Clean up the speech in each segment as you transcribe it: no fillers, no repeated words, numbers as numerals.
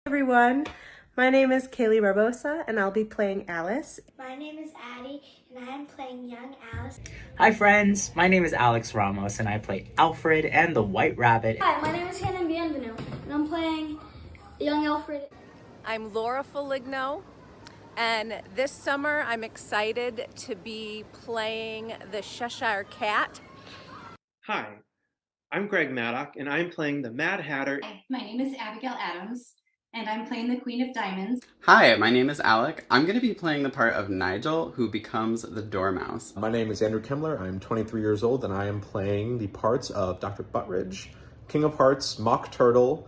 Everyone, my name is Kaylee Barbosa and I'll be playing Alice. My name is Addie and I am playing young Alice. Hi friends, my name is Alex Ramos and I play Alfred and the White Rabbit. Hi, my name is Hannah Bienvenu and I'm playing young Alfred. I'm Laura Foligno, and this summer I'm excited to be playing the Cheshire Cat. Hi, I'm Greg Maddock and I'm playing the Mad Hatter. Hi, my name is Abigail Adams and I'm playing the Queen of Diamonds. Hi, my name is Alec. I'm going to be playing the part of Nigel, who becomes the Dormouse. My name is Andrew Kimmler. I'm 23 years old and I am playing the parts of Dr. Buttridge, King of Hearts, Mock Turtle,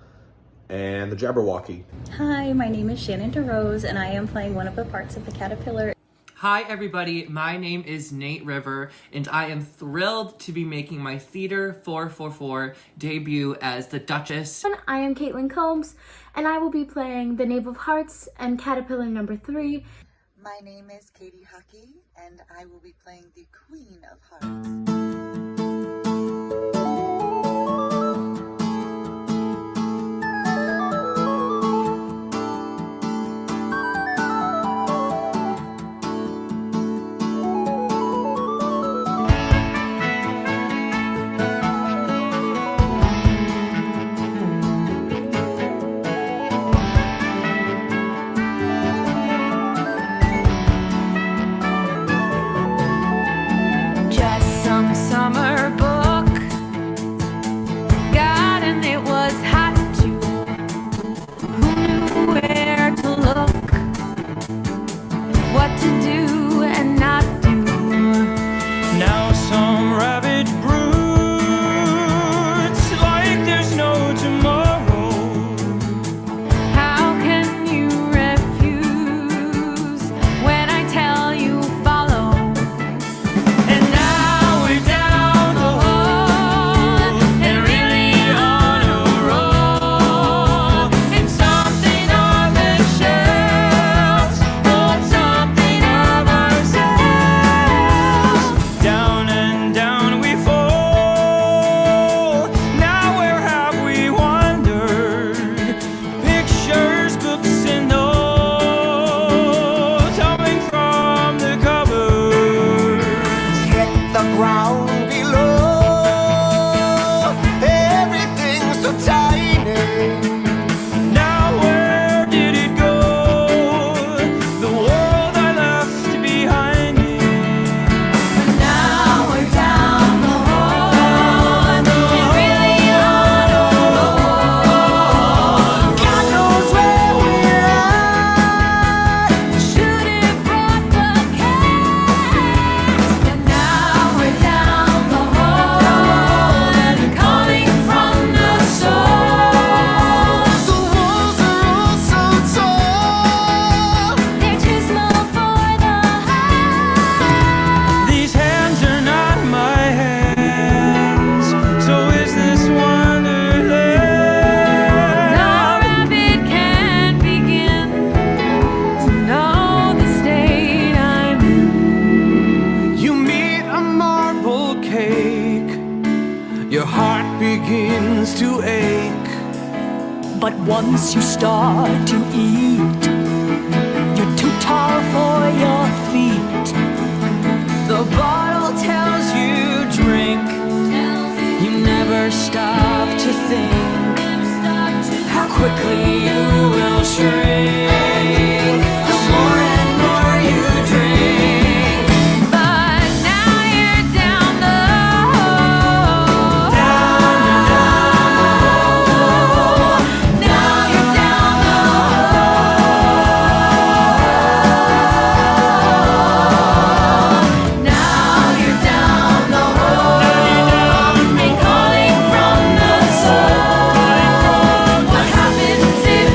and the Jabberwocky. Hi, my name is Shannon DeRose and I am playing one of the parts of the Caterpillar. Hi everybody, my name is Nate River and I am thrilled to be making my Theater 444 debut as the Duchess. I am Caitlin Combs and I will be playing the Knave of Hearts and Caterpillar number 3. My name is Katie Huckey and I will be playing the Queen of Hearts. Summer book got and it was hot too. Who knew where to look, what to do and not do? Now some rabbit broods like there's no tomorrow. How can you refuse when I tell you follow? And now we're down the hall and really on a roll. And something on the shelves, hold something of ourselves. Down and down we fall. Now where have we wandered? Pictures, books, and notes tumbling from the cupboards. Hit the ground below. Everything's so tiny. Now where did it go? The world I left behind me. Now we're down the hall and really on a roll. God knows where we're at. Should have brought the cat. And now we're down the hall and calling from the soul. The walls are all so tall. They're too small for the height. These hands are not my hands. So is this wonderland? No rabbit can begin to know the state I'm in. You meet a marble cake, your heart begins to ache. But once you start to eat, you're too tall for your feet. The bottle tells you drink. You never stop to think how quickly you will shrink. The more and more you drink. But now you're down the hall. Now you're down the hall. Now you're down the hall and calling from the soul. What happens if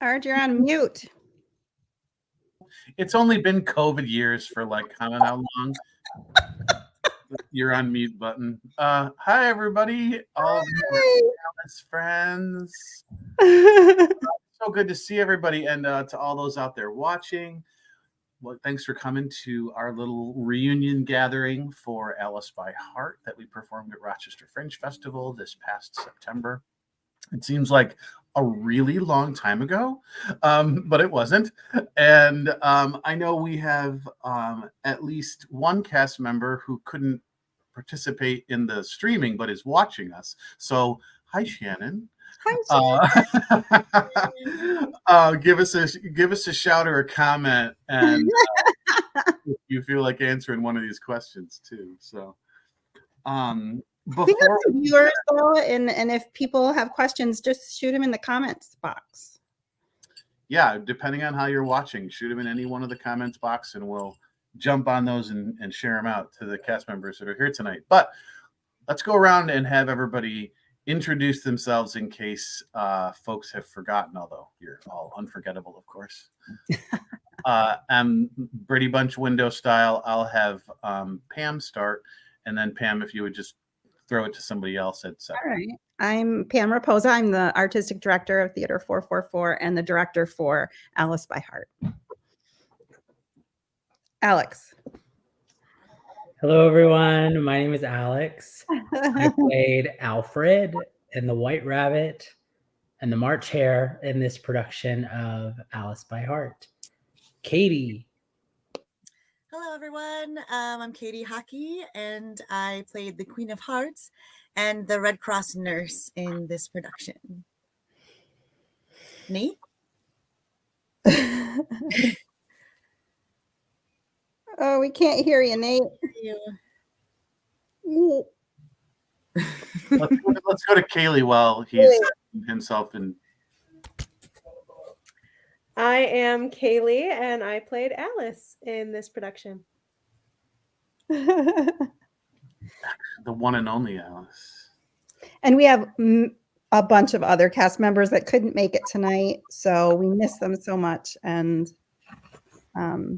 Art, you're on mute. It's only been COVID years for like I don't know how long. You're on mute button. Hi everybody, all of my Alice friends. So good to see everybody, and to all those out there watching. Well, thanks for coming to our little reunion gathering for Alice by Heart that we performed at Rochester Fringe Festival this past September. It seems like a really long time ago, but it wasn't. And I know we have at least one cast member who couldn't participate in the streaming, but is watching us. So, hi, Shannon. Give us a shout or a comment, and if you feel like answering one of these questions too. So, We have some viewers though, and if people have questions, just shoot them in the comments box. Yeah, depending on how you're watching, shoot them in any one of the comments box, and we'll jump on those and share them out to the cast members that are here tonight. But let's go around and have everybody introduce themselves in case folks have forgotten, although you're all unforgettable, of course. I'm Brady Bunch window style. I'll have Pam start, and then Pam, if you would just throw it to somebody else at second. All right. I'm Pam Raposa. I'm the artistic director of Theater 444 and the director for Alice by Heart. Alex. Hello, everyone. My name is Alex. I played Alfred and the White Rabbit and the March Hare in this production of Alice by Heart. Katie. Hello, everyone. I'm Katie Hockey, and I played the Queen of Hearts and the Red Cross nurse in this production. Nate? Oh, we can't hear you, Nate. Let's go to Kaylee while he's himself in. I am Kaylee, and I played Alice in this production. The one and only Alice. And we have a bunch of other cast members that couldn't make it tonight, so we miss them so much and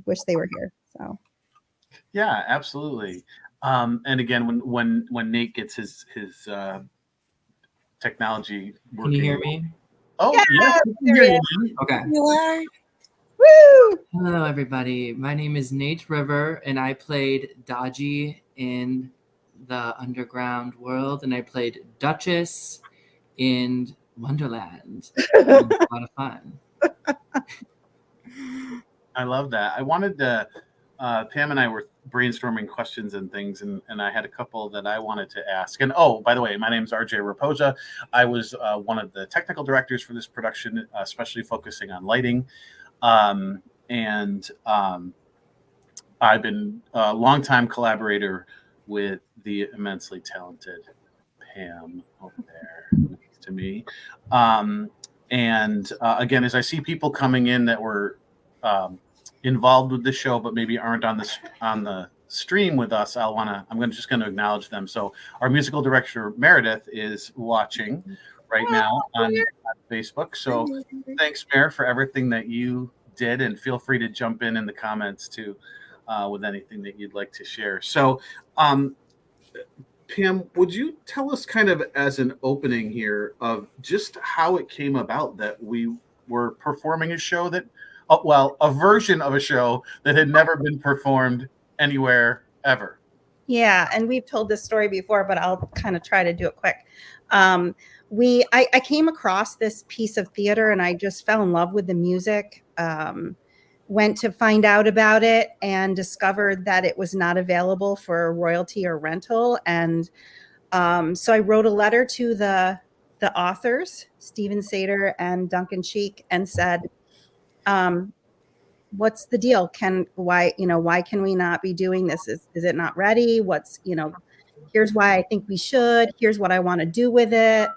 wish they were here. So Yeah, absolutely. And again, when Nate gets his technology working. Can you hear me? Oh, yeah. Okay. You are. Woo! Hello, everybody. My name is Nate River, and I played Dodgy in the Underground World, and I played Duchess in Wonderland. It was a lot of fun. I love that. I wanted to, Pam and I were brainstorming questions and things, and I had a couple that I wanted to ask. And oh, by the way, my name is RJ Raposa. I was one of the technical directors for this production, especially focusing on lighting. I've been a longtime collaborator with the immensely talented Pam over there next to me. Again, as I see people coming in that were involved with the show, but maybe aren't on the stream with us, I'm just going to acknowledge them. So our musical director Meredith is watching right now on Facebook. So thanks, Mare, for everything that you did, and feel free to jump in the comments too with anything that you'd like to share. So Pam, would you tell us kind of as an opening here of just how it came about that we were performing a show that a version of a show that had never been performed anywhere ever? Yeah, and we've told this story before, but I'll kind of try to do it quick. I came across this piece of theater and I just fell in love with the music. Went to find out about it and discovered that it was not available for royalty or rental. And so I wrote a letter to the authors, Stephen Sater and Duncan Sheik, and said, what's the deal? Why can we not be doing this? Is it not ready? Here's why I think we should. Here's what I want to do with it.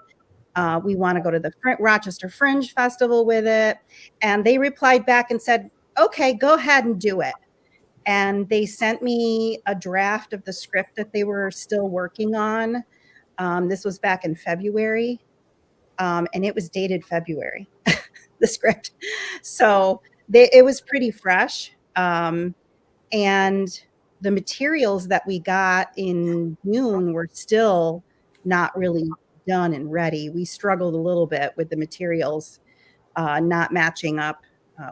We want to go to the Rochester Fringe Festival with it. And they replied back and said, okay, go ahead and do it. And they sent me a draft of the script that they were still working on. This was back in February. And it was dated February. the script. So it was pretty fresh. And the materials that we got in June were still not really done and ready. We struggled a little bit with the materials not matching up,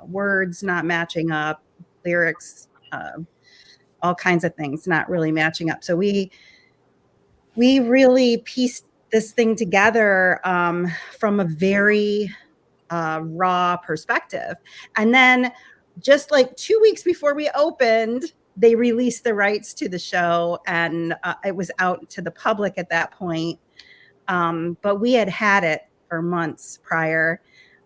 words not matching up, lyrics, all kinds of things not really matching up. So we really pieced this thing together from a very raw perspective. And then just like 2 weeks before we opened, they released the rights to the show, and it was out to the public at that point. But we had it for months prior.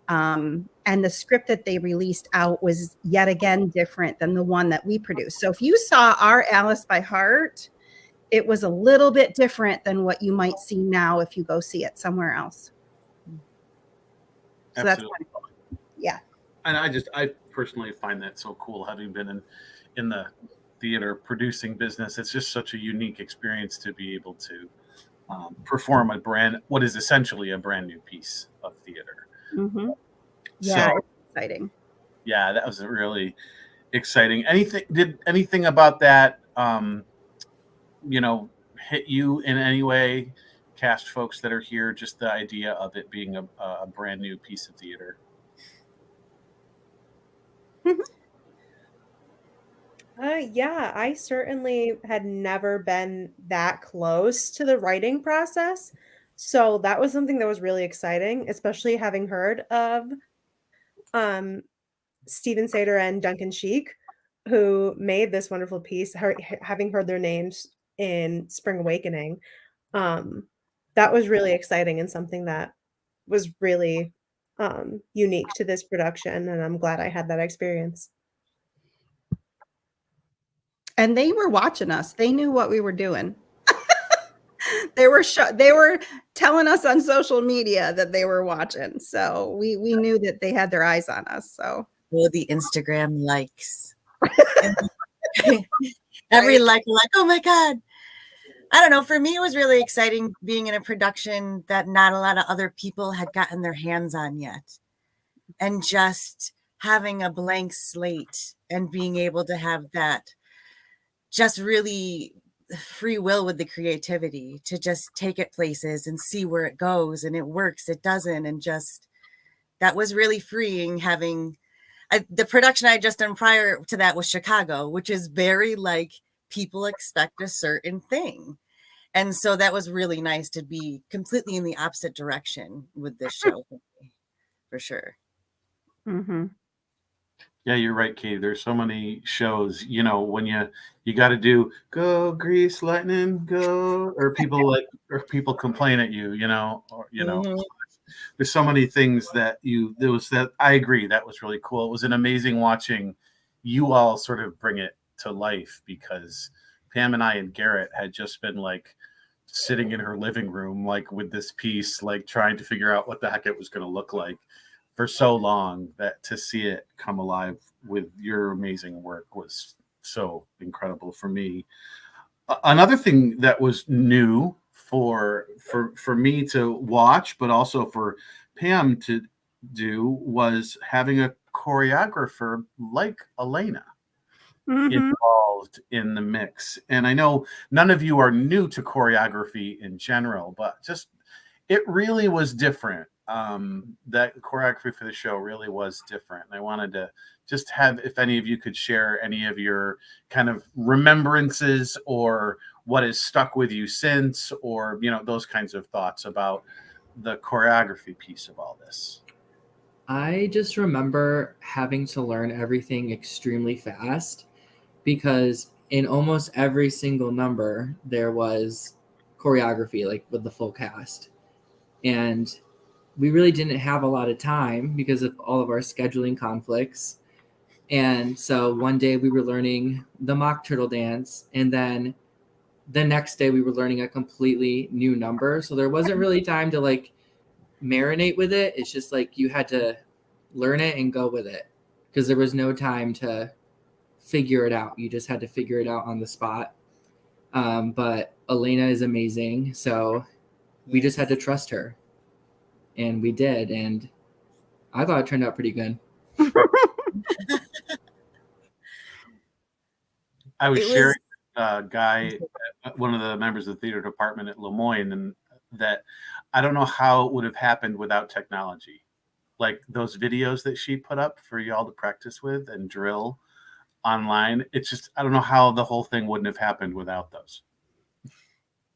And the script that they released out was yet again different than the one that we produced. So if you saw our Alice by Heart, it was a little bit different than what you might see now if you go see it somewhere else. So that's kind of cool. Yeah. And I personally find that so cool, having been in the theater producing business. It's just such a unique experience to be able to perform what is essentially a brand new piece of theater. Mm-hmm. Yeah, So, it's exciting. yeah, that was really exciting. Did anything about that, hit you in any way? Cast folks that are here, just the idea of it being a brand new piece of theater. Yeah, I certainly had never been that close to the writing process. So that was something that was really exciting, especially having heard of Stephen Sater and Duncan Sheik, who made this wonderful piece, having heard their names in Spring Awakening. That was really exciting and something that was really unique to this production, and I'm glad I had that experience. And they were watching us. They knew what we were doing. They were telling us on social media that they were watching. So we knew that they had their eyes on us. So the Instagram likes. Every like, oh my God. I don't know. For me, it was really exciting being in a production that not a lot of other people had gotten their hands on yet. And just having a blank slate and being able to have that just really free will with the creativity to just take it places and see where it goes, and it works, it doesn't. And just, that was really freeing. Having the production I had just done prior to that was Chicago, which is very like people expect a certain thing. And so that was really nice to be completely in the opposite direction with this show, for sure. Mm-hmm. Yeah, you're right, Katie. There's so many shows, when you got to do go Grease Lightning, go, or people complain at you, there's so many things that I agree. That was really cool. It was an amazing watching you all sort of bring it to life, because Pam and I and Garrett had just been like sitting in her living room, like with this piece, like trying to figure out what the heck it was going to look like for so long, that to see it come alive with your amazing work was so incredible for me. Another thing that was new for me to watch, but also for Pam to do, was having a choreographer like Elena involved in the mix. And I know none of you are new to choreography in general, but just it really was different. That choreography for the show really was different. And I wanted to just have, if any of you could share any of your kind of remembrances or what has stuck with you since, or, those kinds of thoughts about the choreography piece of all this. I just remember having to learn everything extremely fast, because in almost every single number there was choreography, like with the full cast. And we really didn't have a lot of time because of all of our scheduling conflicts. And so one day we were learning the mock turtle dance, and then the next day we were learning a completely new number. So there wasn't really time to like marinate with it. It's just like you had to learn it and go with it, because there was no time to figure it out. You just had to figure it out on the spot. But Elena is amazing. So we just had to trust her. And we did. And I thought it turned out pretty good. I was It was- sharing with a guy, one of the members of the theater department at Lemoyne, and that I don't know how it would have happened without technology. Like those videos that she put up for y'all to practice with and drill online. It's just, I don't know how the whole thing wouldn't have happened without those.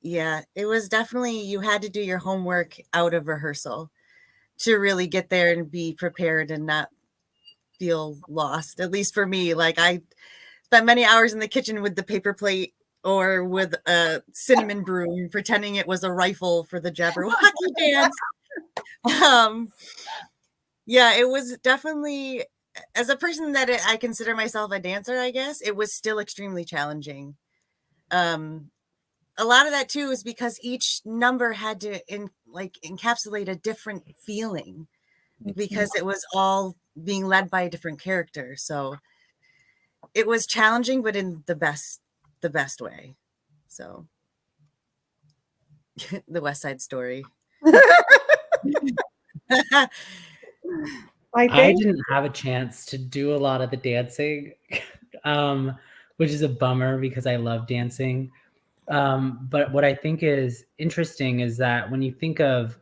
Yeah, it was definitely, you had to do your homework out of rehearsal to really get there and be prepared and not feel lost. At least for me, like I spent many hours in the kitchen with the paper plate or with a cinnamon broom, pretending it was a rifle for the Jabberwocky dance. Yeah, it was definitely, as a person that I consider myself a dancer, I guess, it was still extremely challenging. A lot of that too is because each number had to encapsulate a different feeling because it was all being led by a different character. So it was challenging, but in the best way. So the West Side Story. I didn't have a chance to do a lot of the dancing, which is a bummer because I love dancing. But what I think is interesting is that when you think of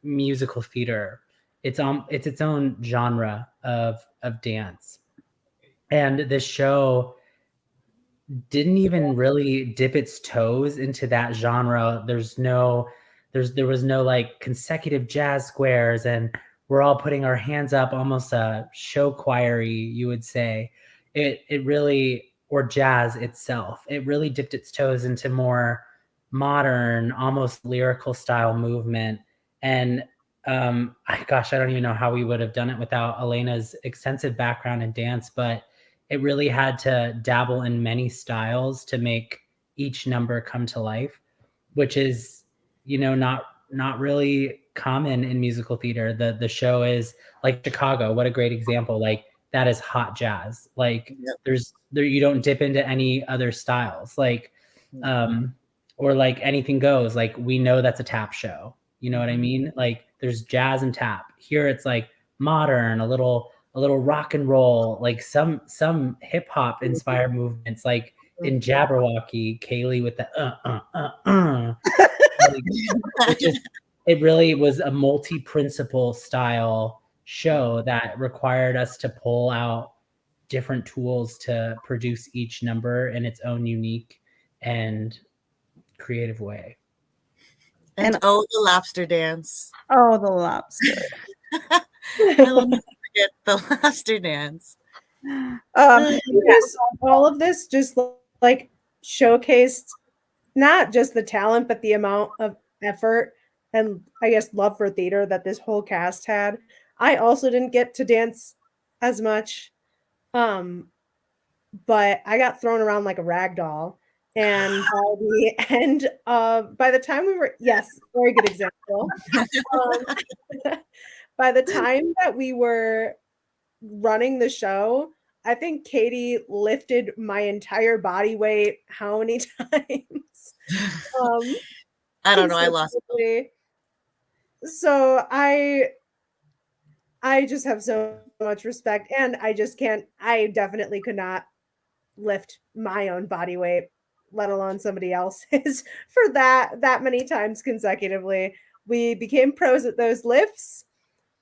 musical theater, it's its own genre of dance, and this show didn't even really dip its toes into that genre. There was no like consecutive jazz squares, and we're all putting our hands up, almost a show choiry, you would say. It really, or jazz itself, it really dipped its toes into more modern, almost lyrical style movement. And gosh, I don't even know how we would have done it without Elena's extensive background in dance, but it really had to dabble in many styles to make each number come to life, which is, not really common in musical theater. The show is like Chicago. What a great example. Like that is hot jazz. Like you don't dip into any other styles. Like, or like anything goes. Like we know that's a tap show. You know what I mean? Like there's jazz and tap. Here it's like modern, a little rock and roll, like some hip hop inspired movements, like in Jabberwocky, Kaylee with the it really was a multi-principle style show that required us to pull out different tools to produce each number in its own unique and creative way. And oh, the lobster dance. Oh, the lobster. I'll never forget the lobster dance. All of this just like showcased not just the talent, but the amount of effort and I guess love for theater that this whole cast had. I also didn't get to dance as much, but I got thrown around like a rag doll. And by the end of, by the time we were, yes, very good example. By the time that we were running the show, I think Katie lifted my entire body weight how many times? I don't know. I lost. So I just have so much respect, and I just can't. I definitely could not lift my own body weight, let alone somebody else's, for that many times consecutively. We became pros at those lifts,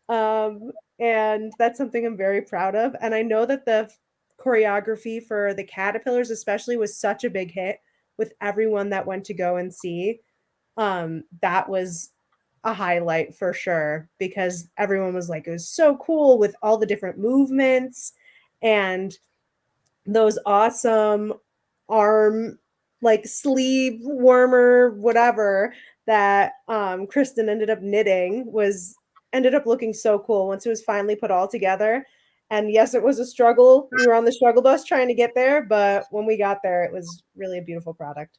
and that's something I'm very proud of. And I know that the choreography for the Caterpillars especially was such a big hit with everyone that went to go and see. That was a highlight for sure, because everyone was like, it was so cool with all the different movements and those awesome arm, like sleeve warmer, whatever that Kristen ended up knitting ended up looking so cool once it was finally put all together. And yes, it was a struggle. We were on the struggle bus trying to get there, but when we got there, it was really a beautiful product.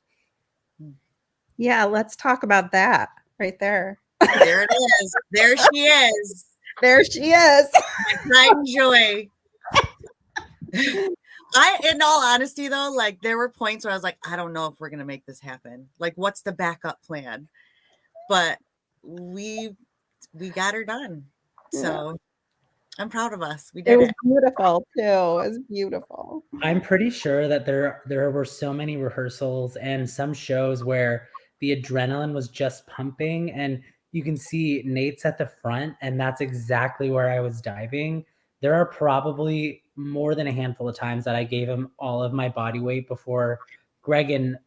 Yeah, let's talk about that right there. There it is. There she is. There she is. Pride and joy. In all honesty though, like there were points where I was like, I don't know if we're gonna make this happen. Like, what's the backup plan? But we got her done. So I'm proud of us. We It did was it. beautiful too. It was beautiful. I'm pretty sure that there were so many rehearsals and some shows where the adrenaline was just pumping, and you can see Nate's at the front, and that's exactly where I was diving. There are probably more than a handful of times that I gave him all of my body weight before Greg and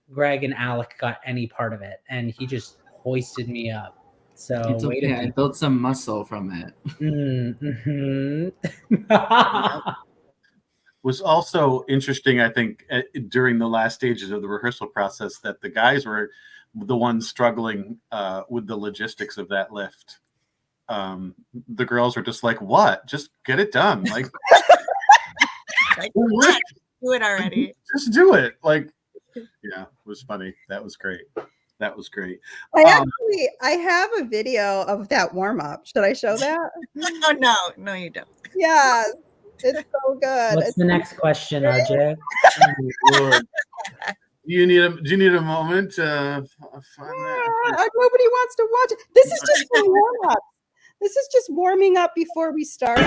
Alec got any part of it, and he just hoisted me up. So It's way to okay. I be. built some muscle from it. Was also interesting, I think, during the last stages of the rehearsal process, that the guys were the ones struggling with the logistics of that lift. The girls were just like, "What? Just get it done! Like, Like, what? Do it already. just do it!" Like, yeah, it was funny. That was great. That was great. I have a video of that warm up. Should I show that? Oh no, you don't. Yes, it's so good. What's the next question, RJ? Do you need a moment to find that? Nobody wants to watch it. This is just for warm up. This is just warming up before we started.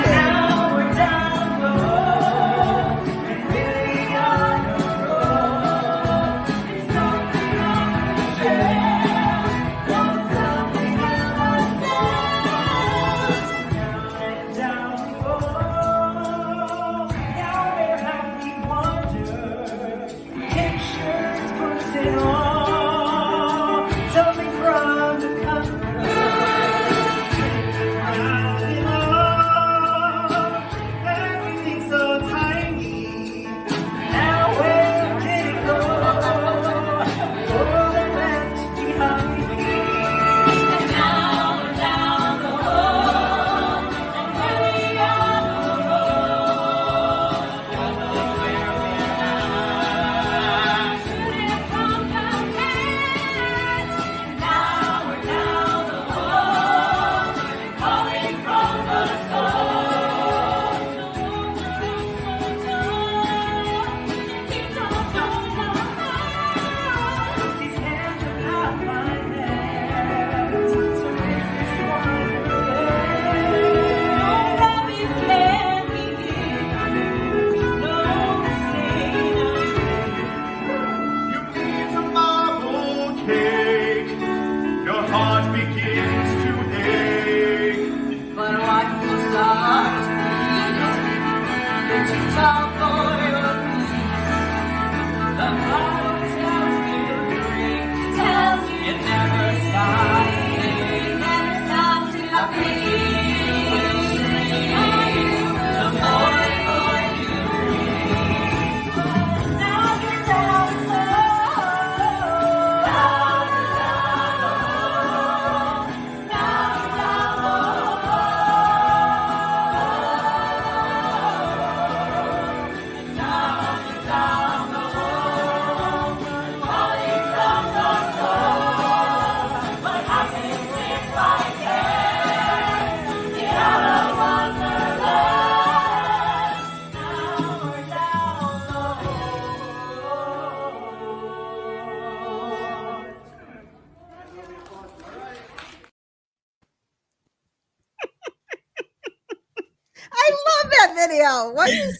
I love that video. Why are you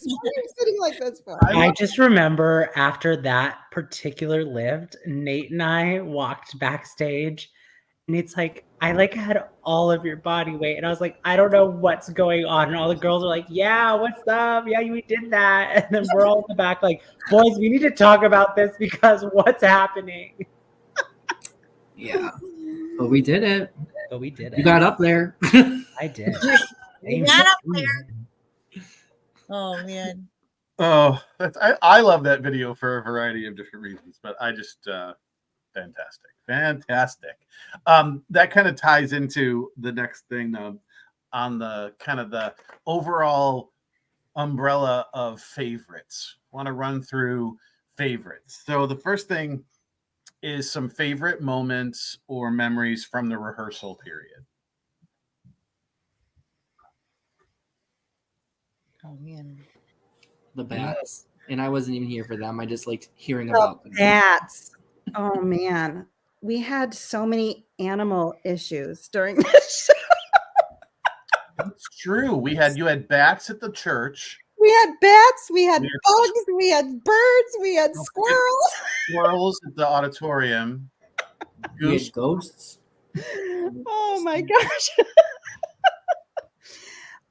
sitting like this for? I just remember after that particular lift, Nate and I walked backstage. Nate's like, I had all of your body weight. And I was like, I don't know what's going on. And all the girls are like, yeah, what's up? Yeah, we did that. And then we're all in the back like, boys, we need to talk about this because what's happening? Yeah. But we did it. But we did it. You got up there. I did. You got up there. Oh man. Oh, I love that video for a variety of different reasons, but I just fantastic. That kind of ties into the next thing on the kind of the overall umbrella of favorites. Want to run through favorites. So the first thing is some favorite moments or memories from the rehearsal period. Oh man. The bats. And I wasn't even here for them. I just liked hearing The about them. bats. Oh man. We had so many animal issues during this show. That's true. You had bats at the church. We had bats, we had We had- bugs, we had birds, we had squirrels. Squirrels at the auditorium. We had Goose. ghosts. Oh my gosh.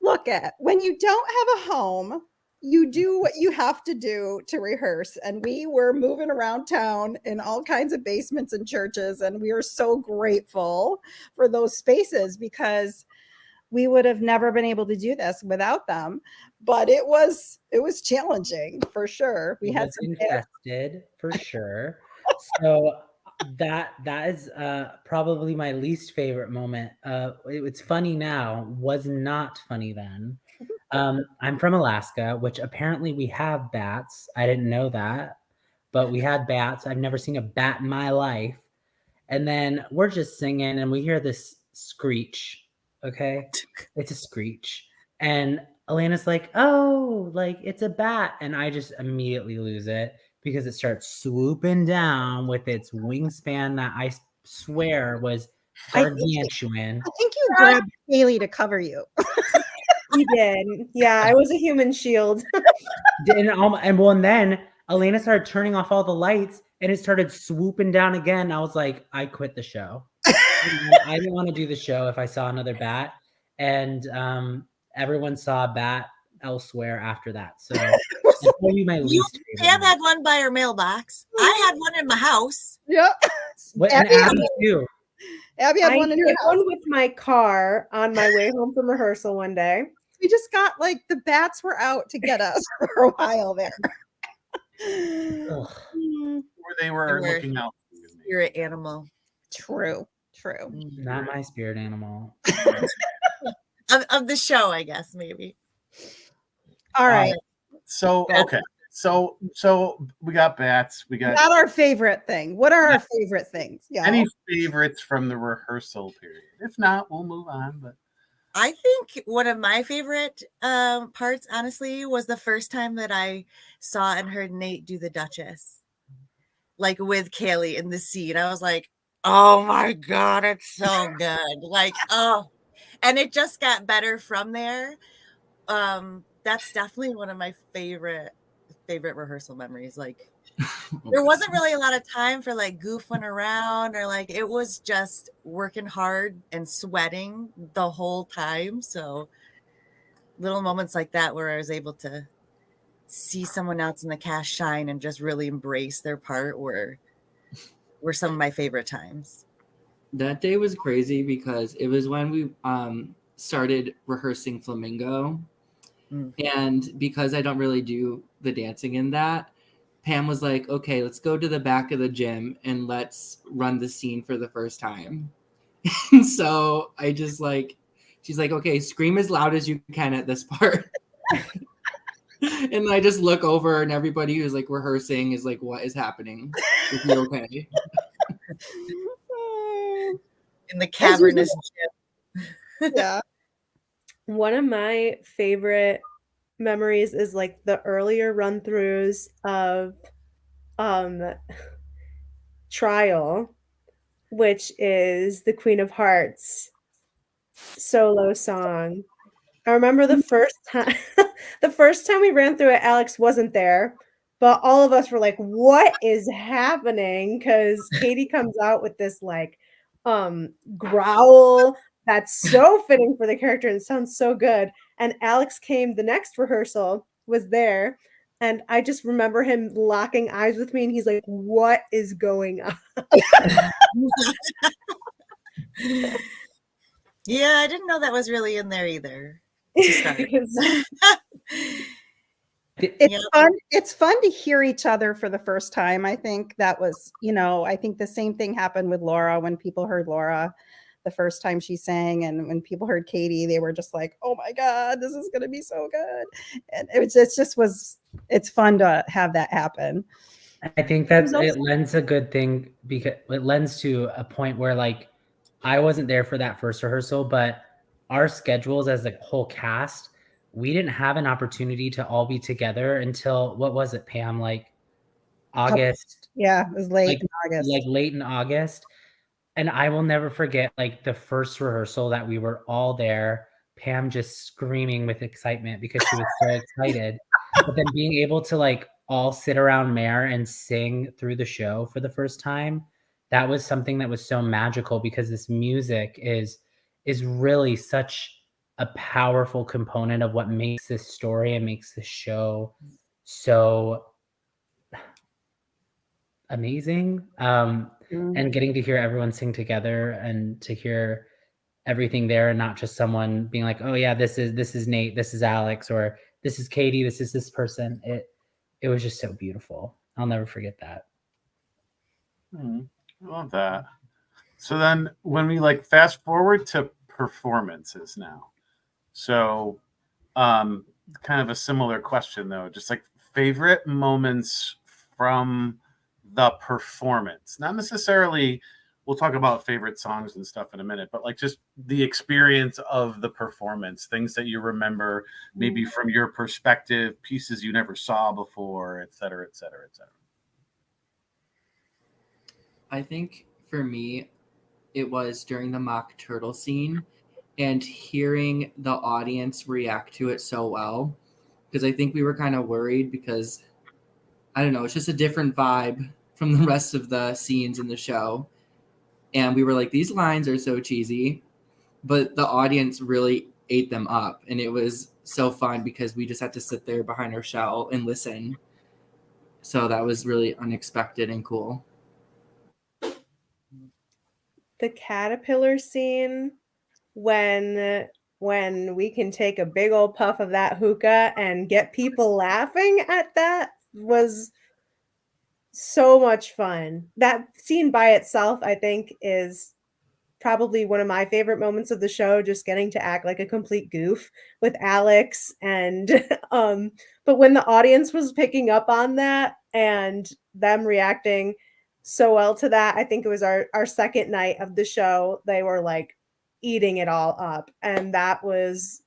Look at when you don't have a home, you do what you have to do to rehearse. And we were moving around town in all kinds of basements and churches. And we are so grateful for those spaces because we would have never been able to do this without them. But it was challenging for sure. We It had was some infested for sure. So that is probably my least favorite moment. It's funny now, was not funny then. I'm from Alaska, which apparently we have bats. I didn't know that, but we had bats. I've never seen a bat in my life. And then we're just singing and we hear this screech. Okay. It's a screech. And Elena's like, oh, like it's a bat. And I just immediately lose it because it starts swooping down with its wingspan that I swear was gargantuan. I think you grabbed Haley to cover you. He did. Yeah, I was a human shield. And then Elena started turning off all the lights and it started swooping down again. I was like, I quit the show. I didn't want to do the show if I saw another bat. And everyone saw a bat elsewhere after that. So that's probably my least favorite. Pam had one by her mailbox. I had one in my house. Yep. What, and Abby, Abby too. Abby had I one in her hit house. one with my car on my way home from rehearsal one day. We just got like the bats were out to get us for a while there. Ugh. Where they were Where- looking out. Spirit animal. True. Not my spirit animal. Of the show, I guess, maybe. All right. So okay. So we got bats. We got Not our favorite thing. What are our favorite things? Yeah. any favorites from the rehearsal period? If not, we'll move on. But I think one of my favorite parts, honestly, was the first time that I saw and heard Nate do the Duchess, like with Kaylee in the scene. I was like, oh my God, it's so good. Like, oh, and it just got better from there. That's definitely one of my favorite rehearsal memories. Like, there wasn't really a lot of time for like goofing around or like it was just working hard and sweating the whole time. So little moments like that where I was able to see someone else in the cast shine and just really embrace their part were some of my favorite times. That day was crazy because it was when we started rehearsing Flamingo. And because I don't really do the dancing in that, Pam was like, okay, let's go to the back of the gym and let's run the scene for the first time. So I just like, she's like, okay, scream as loud as you can at this part. And I just look over and everybody who's like rehearsing is like, what is happening? Is he okay? In the cavernous gym. Yeah. One of my favorite memories is like the earlier run throughs of Trial, which is the Queen of Hearts solo song. I remember the first time we ran through it, Alex wasn't there, but all of us were like, what is happening? Because Katie comes out with this like growl that's so fitting for the character and sounds so good. And Alex came the next rehearsal, was there, and I just remember him locking eyes with me and he's like, what is going on? Yeah, I didn't know that was really in there either. It's fun to hear each other for the first time. I think that was, I think the same thing happened with Laura when people heard Laura the first time she sang, and when people heard Katie, they were just like, oh my God, this is gonna be so good. And it's fun to have that happen. I think that it lends a good thing because it lends to a point where like I wasn't there for that first rehearsal, but our schedules as a whole cast, we didn't have an opportunity to all be together until what was it, Pam? Like August. Yeah, it was late in August. Like late in August. And I will never forget like the first rehearsal that we were all there Pam just screaming with excitement because she was so excited. But then being able to like all sit around Mare and sing through the show for the first time, that was something that was so magical because this music is really such a powerful component of what makes this story and makes this show so amazing. And getting to hear everyone sing together and to hear everything there and not just someone being like, oh yeah, this is Nate, this is Alex, or this is Katie, this is this person. It was just so beautiful. I'll never forget that. I love that. So then when we like fast forward to performances now. So kind of a similar question though, just like favorite moments from the performance. Not necessarily, we'll talk about favorite songs and stuff in a minute, but like just the experience of the performance, things that you remember maybe from your perspective, pieces you never saw before, et cetera, et cetera, et cetera. I think for me, it was during the mock turtle scene and hearing the audience react to it so well. Because I think we were kind of worried because, I don't know, it's just a different vibe from the rest of the scenes in the show. And we were like, these lines are so cheesy, but the audience really ate them up. And it was so fun because we just had to sit there behind our shell and listen. So that was really unexpected and cool. The caterpillar scene when we can take a big old puff of that hookah and get people laughing at that was so much fun. That scene by itself, I think, is probably one of my favorite moments of the show, just getting to act like a complete goof with Alex. And but when the audience was picking up on that and them reacting so well to that, I think it was our second night of the show, they were like eating it all up. And that was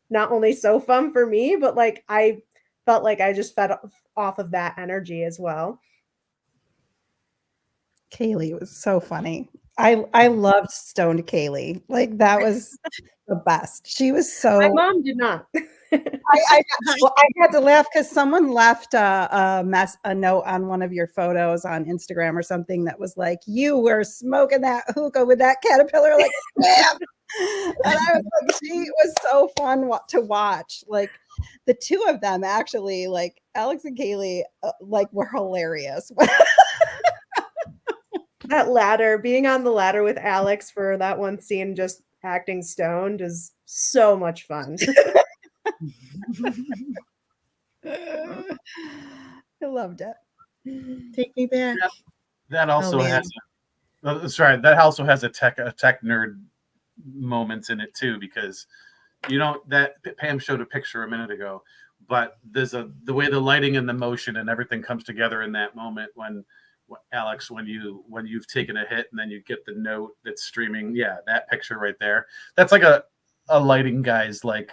not only so fun for me, but like I felt like I just fed off of that energy as well. Kaylee was so funny. I loved stoned Kaylee. Like that was the best. She was so. My mom did not. I had to laugh because someone left a note on one of your photos on Instagram or something that was like, "You were smoking that hookah with that caterpillar." Like, damn. And I was like, she was so fun to watch. Like the two of them actually, like Alex and Kaylee, like were hilarious. That ladder, being on the ladder with Alex for that one scene, just acting stoned, is so much fun. I loved it. Take me back. That also man. that also has a tech nerd moments in it too, because that Pam showed a picture a minute ago, but there's the way the lighting and the motion and everything comes together in that moment when Alex, when you've taken a hit and then you get the note that's streaming. Yeah, that picture right there. That's like a lighting guy's like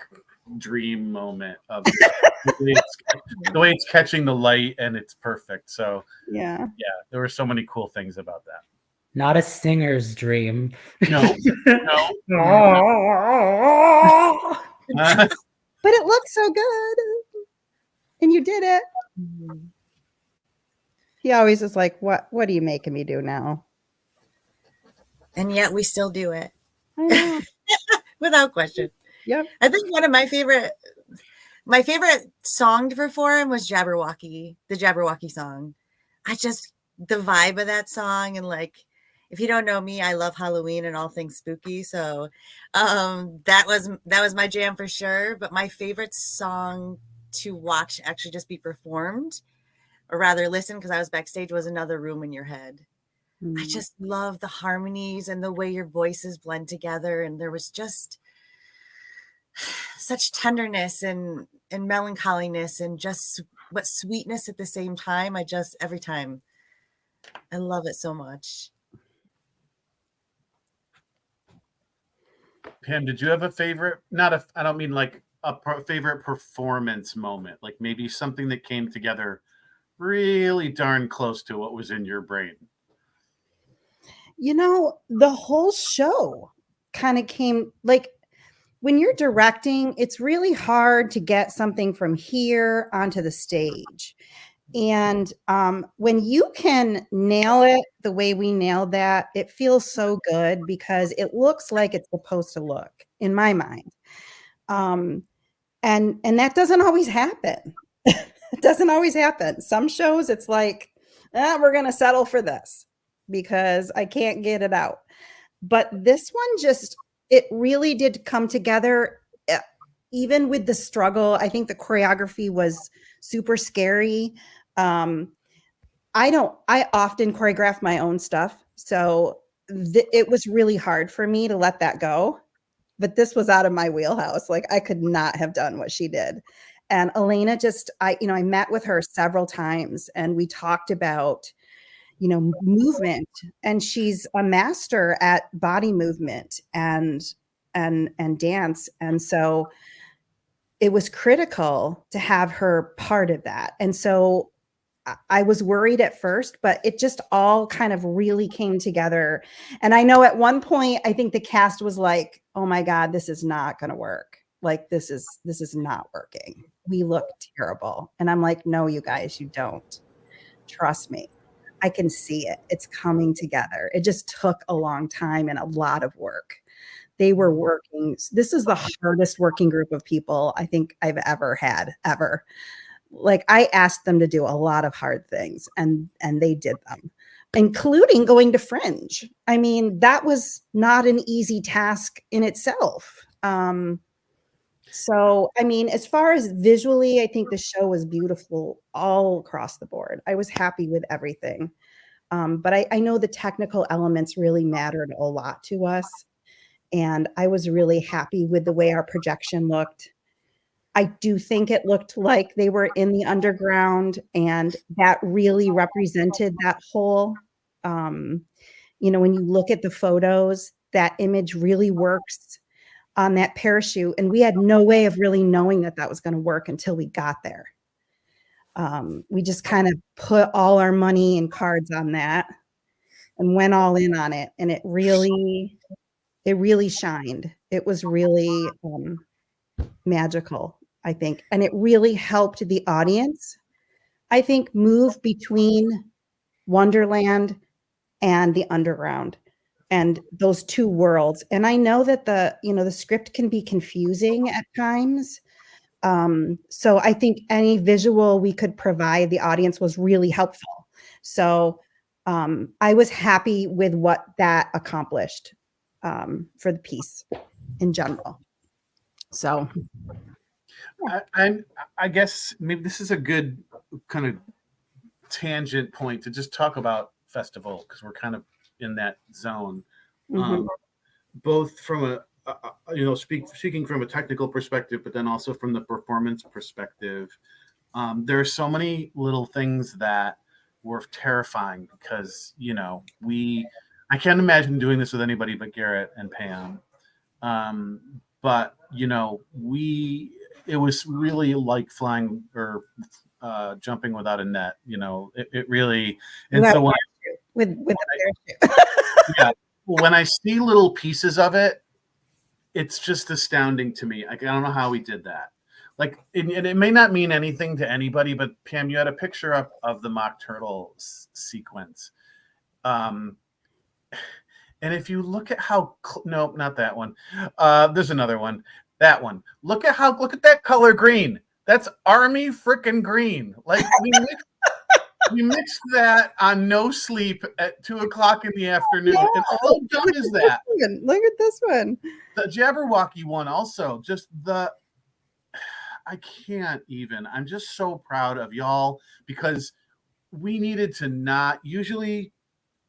dream moment of the way it's catching the light and it's perfect. So yeah, there were so many cool things about that. Not a singer's dream. No. But it looked so good, and you did it. He always is like, what are you making me do now? And yet we still do it. I know. Without question. Yep. I think one of my favorite song to perform was Jabberwocky, the Jabberwocky song. The vibe of that song, and like, if you don't know me, I love Halloween and all things spooky. So that was my jam for sure. But my favorite song to watch actually just be performed, or rather listen, because I was backstage, was Another Room in Your Head. I just love the harmonies and the way your voices blend together. And there was just such tenderness and melancholiness and just but sweetness at the same time. Every time, I love it so much. Pam, did you have a favorite? I don't mean like a favorite performance moment, like maybe something that came together really darn close to what was in your brain. The whole show kind of came like when you're directing, it's really hard to get something from here onto the stage. And when you can nail it the way we nailed that, it feels so good because it looks like it's supposed to look in my mind. And that doesn't always happen. It doesn't always happen. Some shows it's like, we're going to settle for this because I can't get it out. But this one just, it really did come together, even with the struggle. I think the choreography was super scary. I often choreograph my own stuff. So it was really hard for me to let that go. But this was out of my wheelhouse. Like I could not have done what she did. And Elena I met with her several times and we talked about, movement, and she's a master at body movement and dance. And so it was critical to have her part of that. And so I was worried at first, but it just all kind of really came together. And I know at one point, I think the cast was like, oh my God, this is not going to work. Like, this is not working. We look terrible. And I'm like, no, you guys, you don't. Trust me. I can see it. It's coming together. It just took a long time and a lot of work. They were working. This is the hardest working group of people I think I've ever had, ever. Like I asked them to do a lot of hard things and they did them, including going to Fringe. I mean, that was not an easy task in itself. So, I mean, as far as visually, I think the show was beautiful all across the board. I was happy with everything. But I know the technical elements really mattered a lot to us. And I was really happy with the way our projection looked. I do think it looked like they were in the underground, and that really represented that whole, when you look at the photos, that image really works on that parachute. And we had no way of really knowing that that was going to work until we got there. We just kind of put all our money and cards on that and went all in on it. And it really shined. It was really magical, I think. And it really helped the audience, I think, move between Wonderland and the underground and those two worlds. And I know that the script can be confusing at times. So I think any visual we could provide the audience was really helpful. So I was happy with what that accomplished for the piece in general. So I guess maybe this is a good kind of tangent point to just talk about festival, because we're kind of in that zone, both from speaking from a technical perspective, but then also from the performance perspective. There are so many little things that were terrifying because I can't imagine doing this with anybody but Garrett and Pam. But it was really like flying or jumping without a net. It really. And so with a parachute. Yeah, when I see little pieces of it, it's just astounding to me. I don't know how we did that. Like, and it may not mean anything to anybody, but Pam, you had a picture up of the Mock Turtle sequence. And if you look at how, no, not that one. There's another one. That one. Look at that color green. That's army frickin' green. Like we mixed that on No Sleep at 2:00 in the afternoon. Yeah. And how dumb is that? Look at this one. The Jabberwocky one also. I can't even. I'm just so proud of y'all because we needed to not. Usually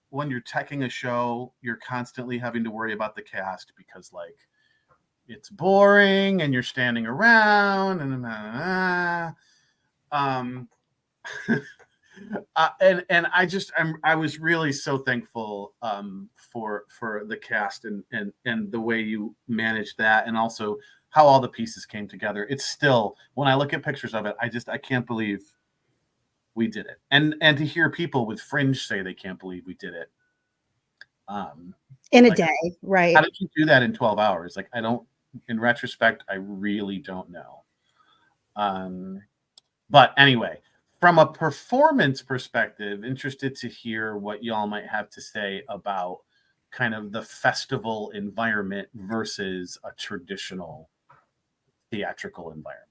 when you're teching a show, you're constantly having to worry about the cast because it's boring and you're standing around and and I was really so thankful for the cast and the way you managed that, and also how all the pieces came together. It's still, when I look at pictures of it, I can't believe we did it. And to hear people with Fringe say they can't believe we did it. In a day, right? How did you do that in 12 hours? Like, I don't in retrospect, I really don't know. But anyway, from a performance perspective, interested to hear what y'all might have to say about kind of the festival environment versus a traditional theatrical environment.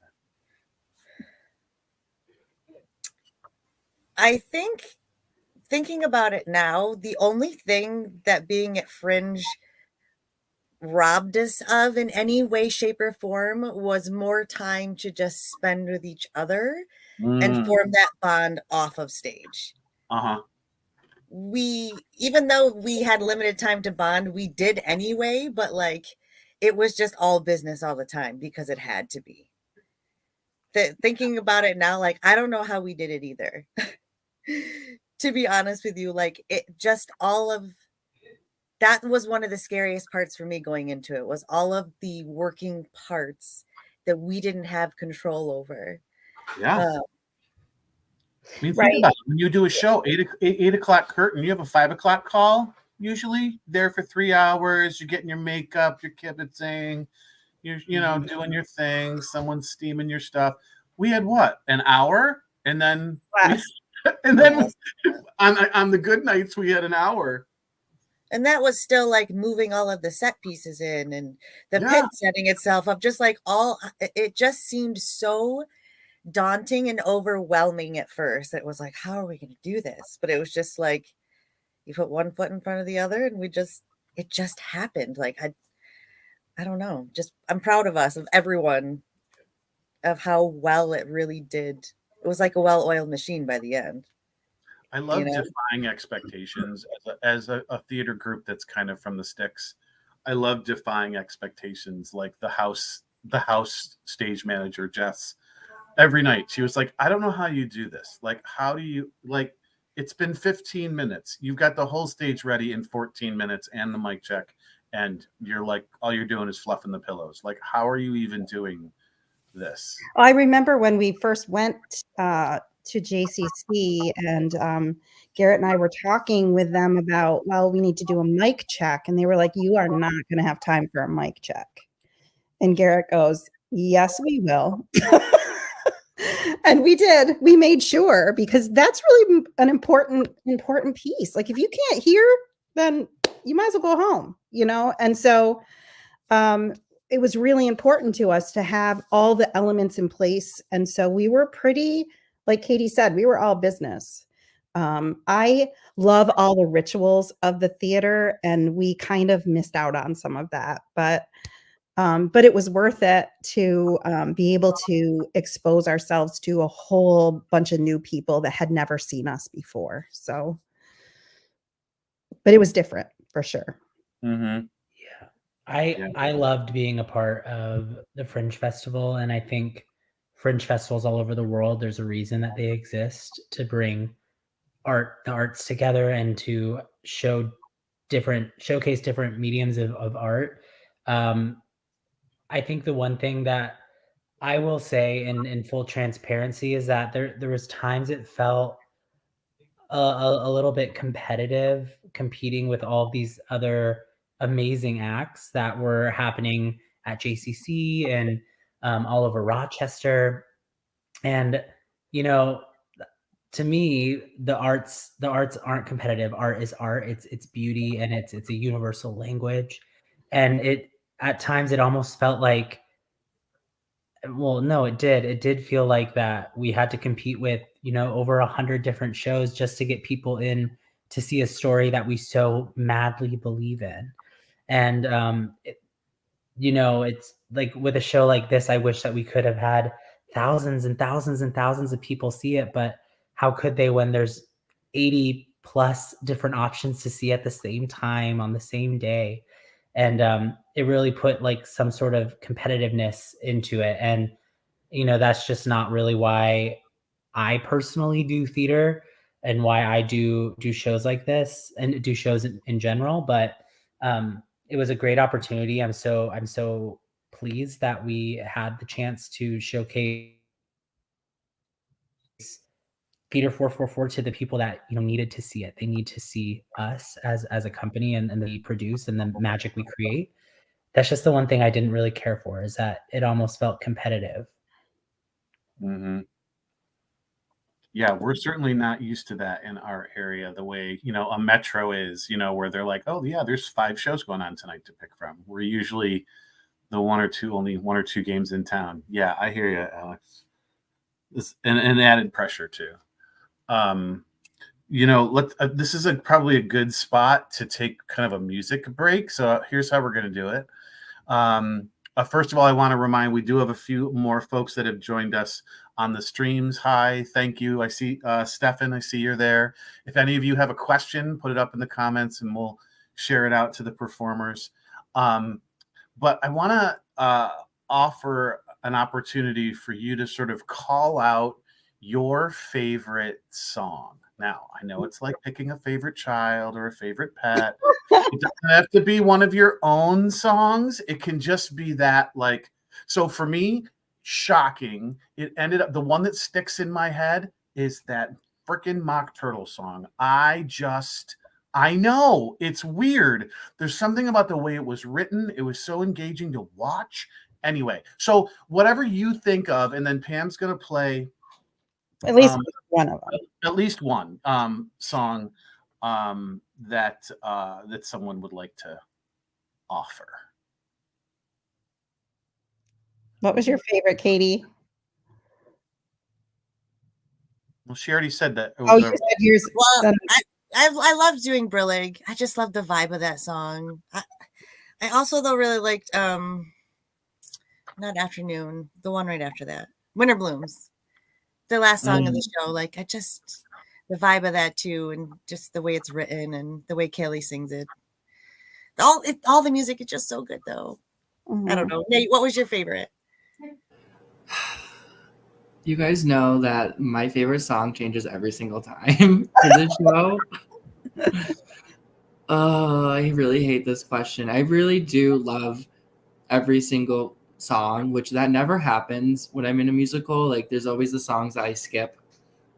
I think thinking about it now, the only thing that being at Fringe robbed us of in any way, shape, or form was more time to just spend with each other and form that bond off of stage. Uh-huh. Even though we had limited time to bond, we did anyway, but like it was just all business all the time because it had to be. Thinking about it now, like I don't know how we did it either. To be honest with you, like it just all of that was one of the scariest parts for me going into it, was all of the working parts that we didn't have control over. Yeah. I mean, think Right. about it. When you do a show, 8 o'clock curtain, you have a 5 o'clock call, usually there for 3 hours. You're getting your makeup, you're kibitzing, you're doing your thing, someone's steaming your stuff. We had what, an hour? And then on the good nights, we had an hour. And that was still like moving all of the set pieces in and the pit setting itself up, just like it just seemed so daunting and overwhelming at first. It was like, how are we going to do this? But it was just like, you put one foot in front of the other and it just happened. Like, I don't know. I'm proud of us, of everyone, of how well it really did. It was like a well-oiled machine by the end. I love defying expectations as a theater group that's kind of from the sticks. I love defying expectations. Like the house stage manager, Jess, every night she was like, I don't know how you do this. Like, how do you, like, it's been 15 minutes. You've got the whole stage ready in 14 minutes and the mic check. And you're like, all you're doing is fluffing the pillows. Like, how are you even doing this? I remember when we first went to JCC and Garrett and I were talking with them about, well, we need to do a mic check. And they were like, you are not going to have time for a mic check. And Garrett goes, yes, we will. And we did. We made sure, because that's really an important piece. Like if you can't hear, then you might as well go home, And so it was really important to us to have all the elements in place. And so we were pretty, like Katie said, we were all business. I love all the rituals of the theater, and we kind of missed out on some of that, but it was worth it to be able to expose ourselves to a whole bunch of new people that had never seen us before. So, but it was different for sure. Mm-hmm. I loved being a part of the Fringe Festival, and I think Fringe festivals all over the world, there's a reason that they exist, to bring the arts together and to showcase different mediums of art. I think the one thing that I will say in full transparency is that there was times it felt a little bit competitive, competing with all these other amazing acts that were happening at JCC and all over Rochester. And, to me, the arts aren't competitive. Art is art. It's beauty, and it's a universal language. And at times it almost felt like, well, no, it did feel like that we had to compete with, over 100 different shows just to get people in to see a story that we so madly believe in. And, it's like with a show like this, I wish that we could have had thousands and thousands and thousands of people see it, but how could they when there's 80 plus different options to see at the same time on the same day? And it really put like some sort of competitiveness into it. And, that's just not really why I personally do theater and why I do shows like this and do shows in general. But it was a great opportunity. I'm so pleased that we had the chance to showcase Theater 444 to the people that needed to see it. They need to see us as a company and we produce and the magic we create. that's just the one thing I didn't really care for, is that it almost felt competitive. Mm-hmm. Yeah, we're certainly not used to that in our area, the way, a metro is, where they're like, oh, yeah, there's 5 shows going on tonight to pick from. We're usually only 1 or 2 games in town. Yeah, I hear you, Alex. And added pressure, too. This is probably a good spot to take kind of a music break. So here's how we're going to do it. First of all, I want to remind, we do have a few more folks that have joined us on the streams. Hi, thank you. I see Stefan, I see you're there. If any of you have a question, put it up in the comments and we'll share it out to the performers. But I want to offer an opportunity for you to sort of call out your favorite song. Now, I know it's like picking a favorite child or a favorite pet. It doesn't have to be one of your own songs. It can just be that, like, so for me, shocking, it ended up, the one that sticks in my head is that freaking Mock Turtle song. I know it's weird. There's something about the way it was written. It was so engaging to watch. Anyway, so whatever you think of, and then Pam's going to play at least one of them. At least one song that someone would like to offer. What was your favorite, Katie? Well, she already said that. Oh, you said yours. Well, I love doing Brillig. I just love the vibe of that song. I also though really liked not Afternoon, the one right after that, Winter Blooms, the last song of the show. Like the vibe of that too, and just the way it's written and the way Kelly sings it. All the music is just so good though. Mm-hmm. I don't know. Nate, what was your favorite? You guys know that my favorite song changes every single time for this show. Oh, I really hate this question. I really do love every single song, which that never happens when I'm in a musical. Like, there's always the songs that I skip.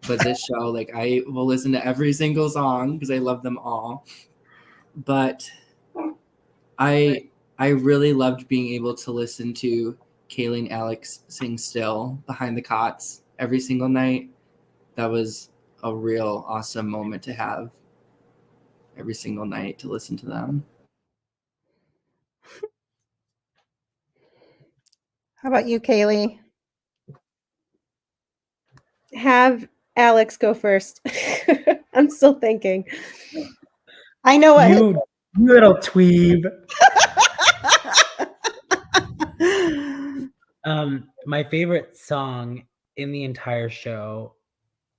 But this show, like, I will listen to every single song because I love them all. But I really loved being able to listen to Kaylee and Alex sing Still behind the cots every single night. That was a real awesome moment to have every single night to listen to them. How about you, Kaylee? Have Alex go first. I'm still thinking. I know what. You little tweeb. My favorite song in the entire show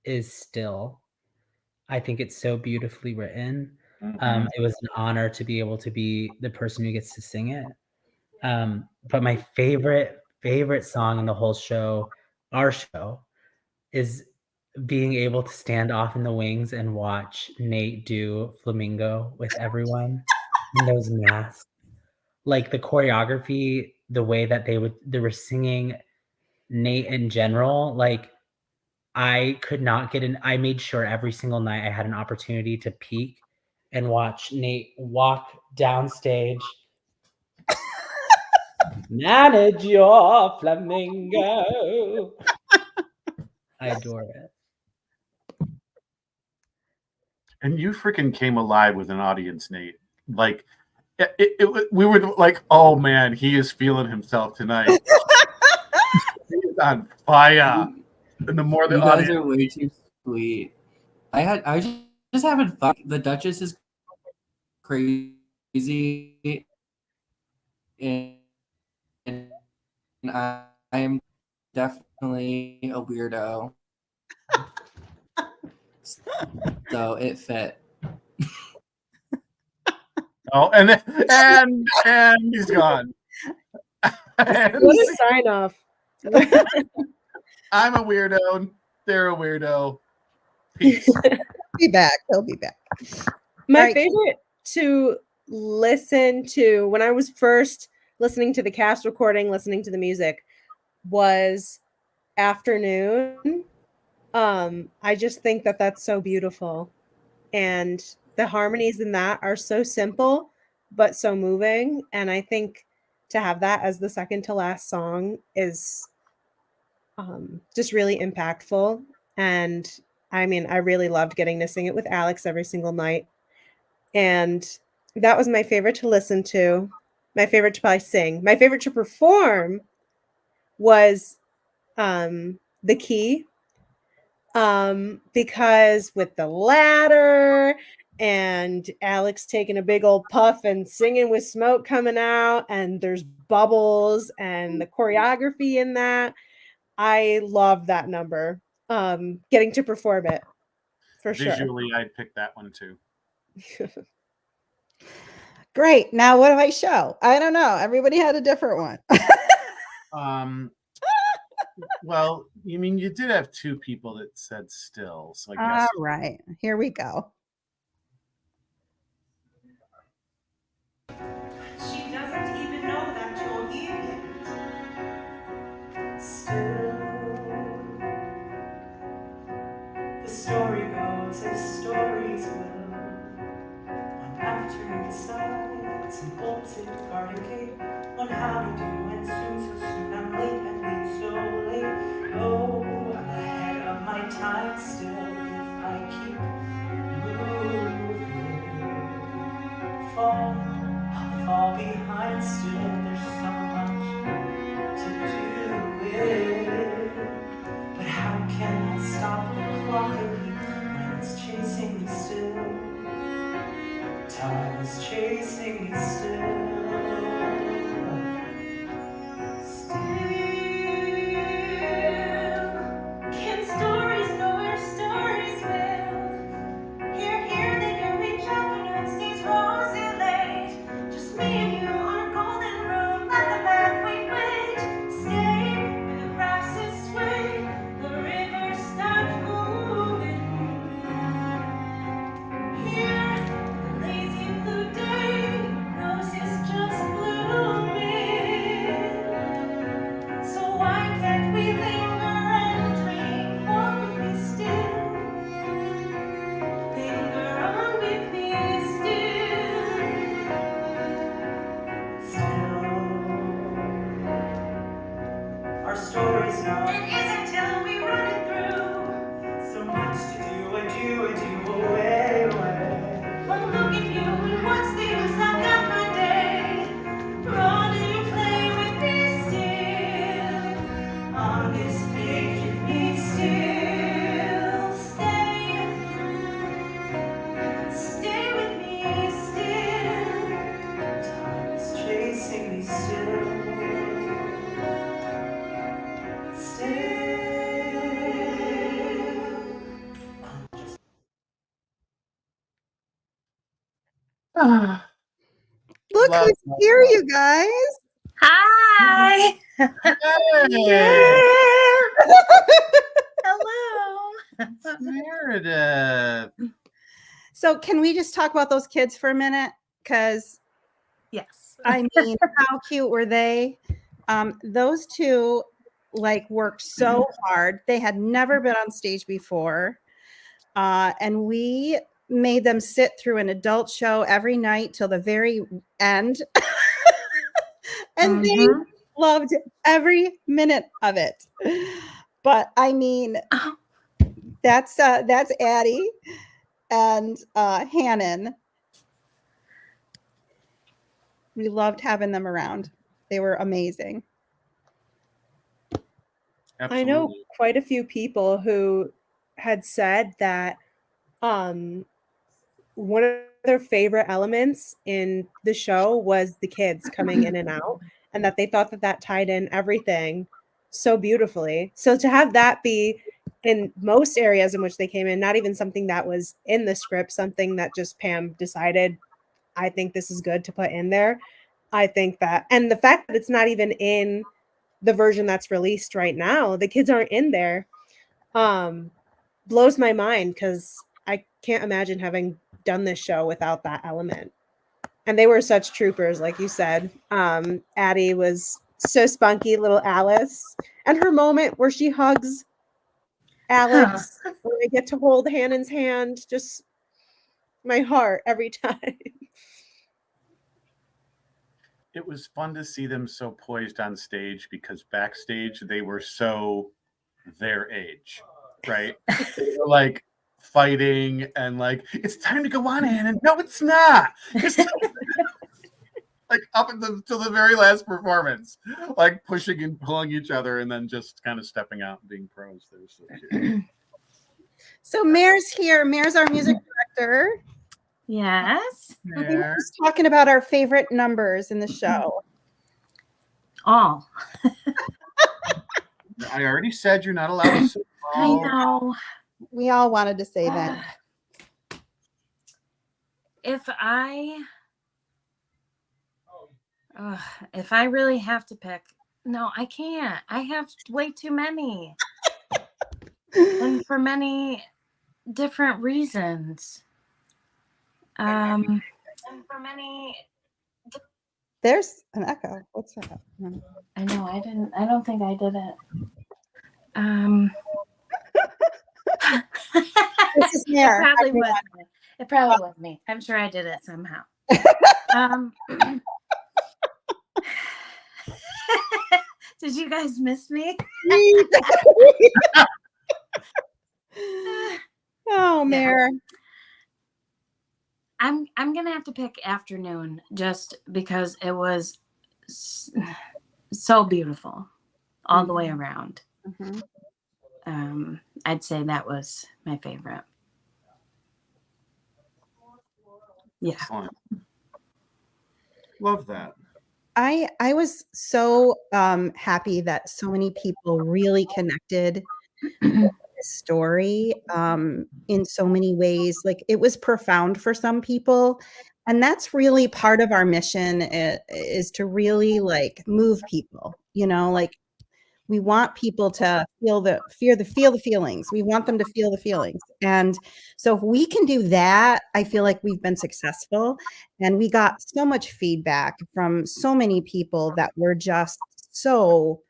is Still. I think it's so beautifully written. It was an honor to be able to be the person who gets to sing it. But my favorite song in the whole show, our show, is being able to stand off in the wings and watch Nate do Flamingo with everyone in those masks. Like the choreography, the way that they were singing Nate in general, like I could not get in. I made sure every single night I had an opportunity to peek and watch Nate walk downstage. Manage your flamingo. I adore it. And you freaking came alive with an audience, Nate. Like, we were like, oh man, he is feeling himself tonight. He's on fire. And the more the You guys audience are way too sweet. I was just having fun. The Duchess is crazy, and I am definitely a weirdo. So it fit. Oh, and he's gone. What a sign off. I'm a weirdo. They're a weirdo. Peace. Be back. He'll be back. My Right. favorite to listen to when I was first listening to the cast recording, listening to the music, was Afternoon. I just think that that's so beautiful, and the harmonies in that are so simple but so moving. And I think to have that as the second to last song is just really impactful. And I mean, I really loved getting to sing it with Alex every single night. And that was my favorite to listen to, my favorite to probably sing. My favorite to perform was The Key, because with the ladder and Alex taking a big old puff and singing with smoke coming out, and there's bubbles and the choreography in that, I love that number. Getting to perform it for sure. Visually, I'd pick that one too. Great. Now what do I show? I don't know. Everybody had a different one. Well, you mean you did have two people that said still, so I guess. All right. Here we go. She doesn't even know that you're here yet. Still, the story goes as stories will. One after you decide, some bolted garden gate. One how to do, and soon, so soon I'm late and late, so late. Oh, I'm ahead of my time still if I keep moving. Fall, I'll fall behind still. There's so much to do with. But how can I stop the clock when it's chasing me still? Time is chasing me still. Can stories go where stories will? Here, they can reach afternoon, stays rosy late. Just me and you on a golden room, let the bad queen wait. Stay where the grasses sway, the river stops moving. Here, the lazy blue day, roses just blooming. So why can't we linger and dream? Walk with me still. Linger on with me still. Our story's not. It isn't till we run it through. So much to do, I do away. But look at you, and what's the use? I've got my day. Run and play with me still. On this page with me still. Stay with me still. Time is chasing me still. Look Love who's here, you guys. Hi. Hello. Meredith. So can we just talk about those kids for a minute? Because Yes. I mean, how cute were they? Those two like worked so hard. They had never been on stage before. And we made them sit through an adult show every night till the very end. And they loved every minute of it. But I mean, that's Addie and Hannon. We loved having them around. They were amazing. I know quite a few people who had said that one of their favorite elements in the show was the kids coming in and out, and that they thought that that tied in everything so beautifully. So to have that be in most areas in which they came in, not even something that was in the script, something that just Pam decided, I think this is good to put in there. I think that, and the fact that it's not even in the version that's released right now, the kids aren't in there, blows my mind, because I can't imagine having done this show without that element. And they were such troopers, like you said. Addie was so spunky, little Alice, and her moment where she hugs Alex, when I get to hold Hannon's hand, just my heart every time. it was fun to see them so poised on stage because backstage they were so their age, right? They were like fighting and like, it's time to go on, Anna. No, it's not. It's like up until the very last performance, like pushing and pulling each other and then just kind of stepping out and being pros. They're so cute. So Mare's here. Mare's our music director. Yes. We were just talking about our favorite numbers in the show. All. I already said you're not allowed to say I all. know. We all wanted to say that. If I really have to pick, no, I can't. I have way too many. And for many different reasons. And for many There's an echo. What's that? I know I don't think I did it. This is Mare. It probably was me. It probably was me. I'm sure I did it somehow. Did you guys miss me? Oh, Mare. I'm gonna have to pick Afternoon just because it was so beautiful all the way around. I'd say that was my favorite. Yeah. Excellent. Love that. I was so happy that so many people really connected with this story in so many ways. Like it was profound for some people, and that's really part of our mission is to really like move people. You know, like we want people to feel the feelings. We want them to feel the feelings. And so if we can do that, I feel like we've been successful. And we got so much feedback from so many people that were just so,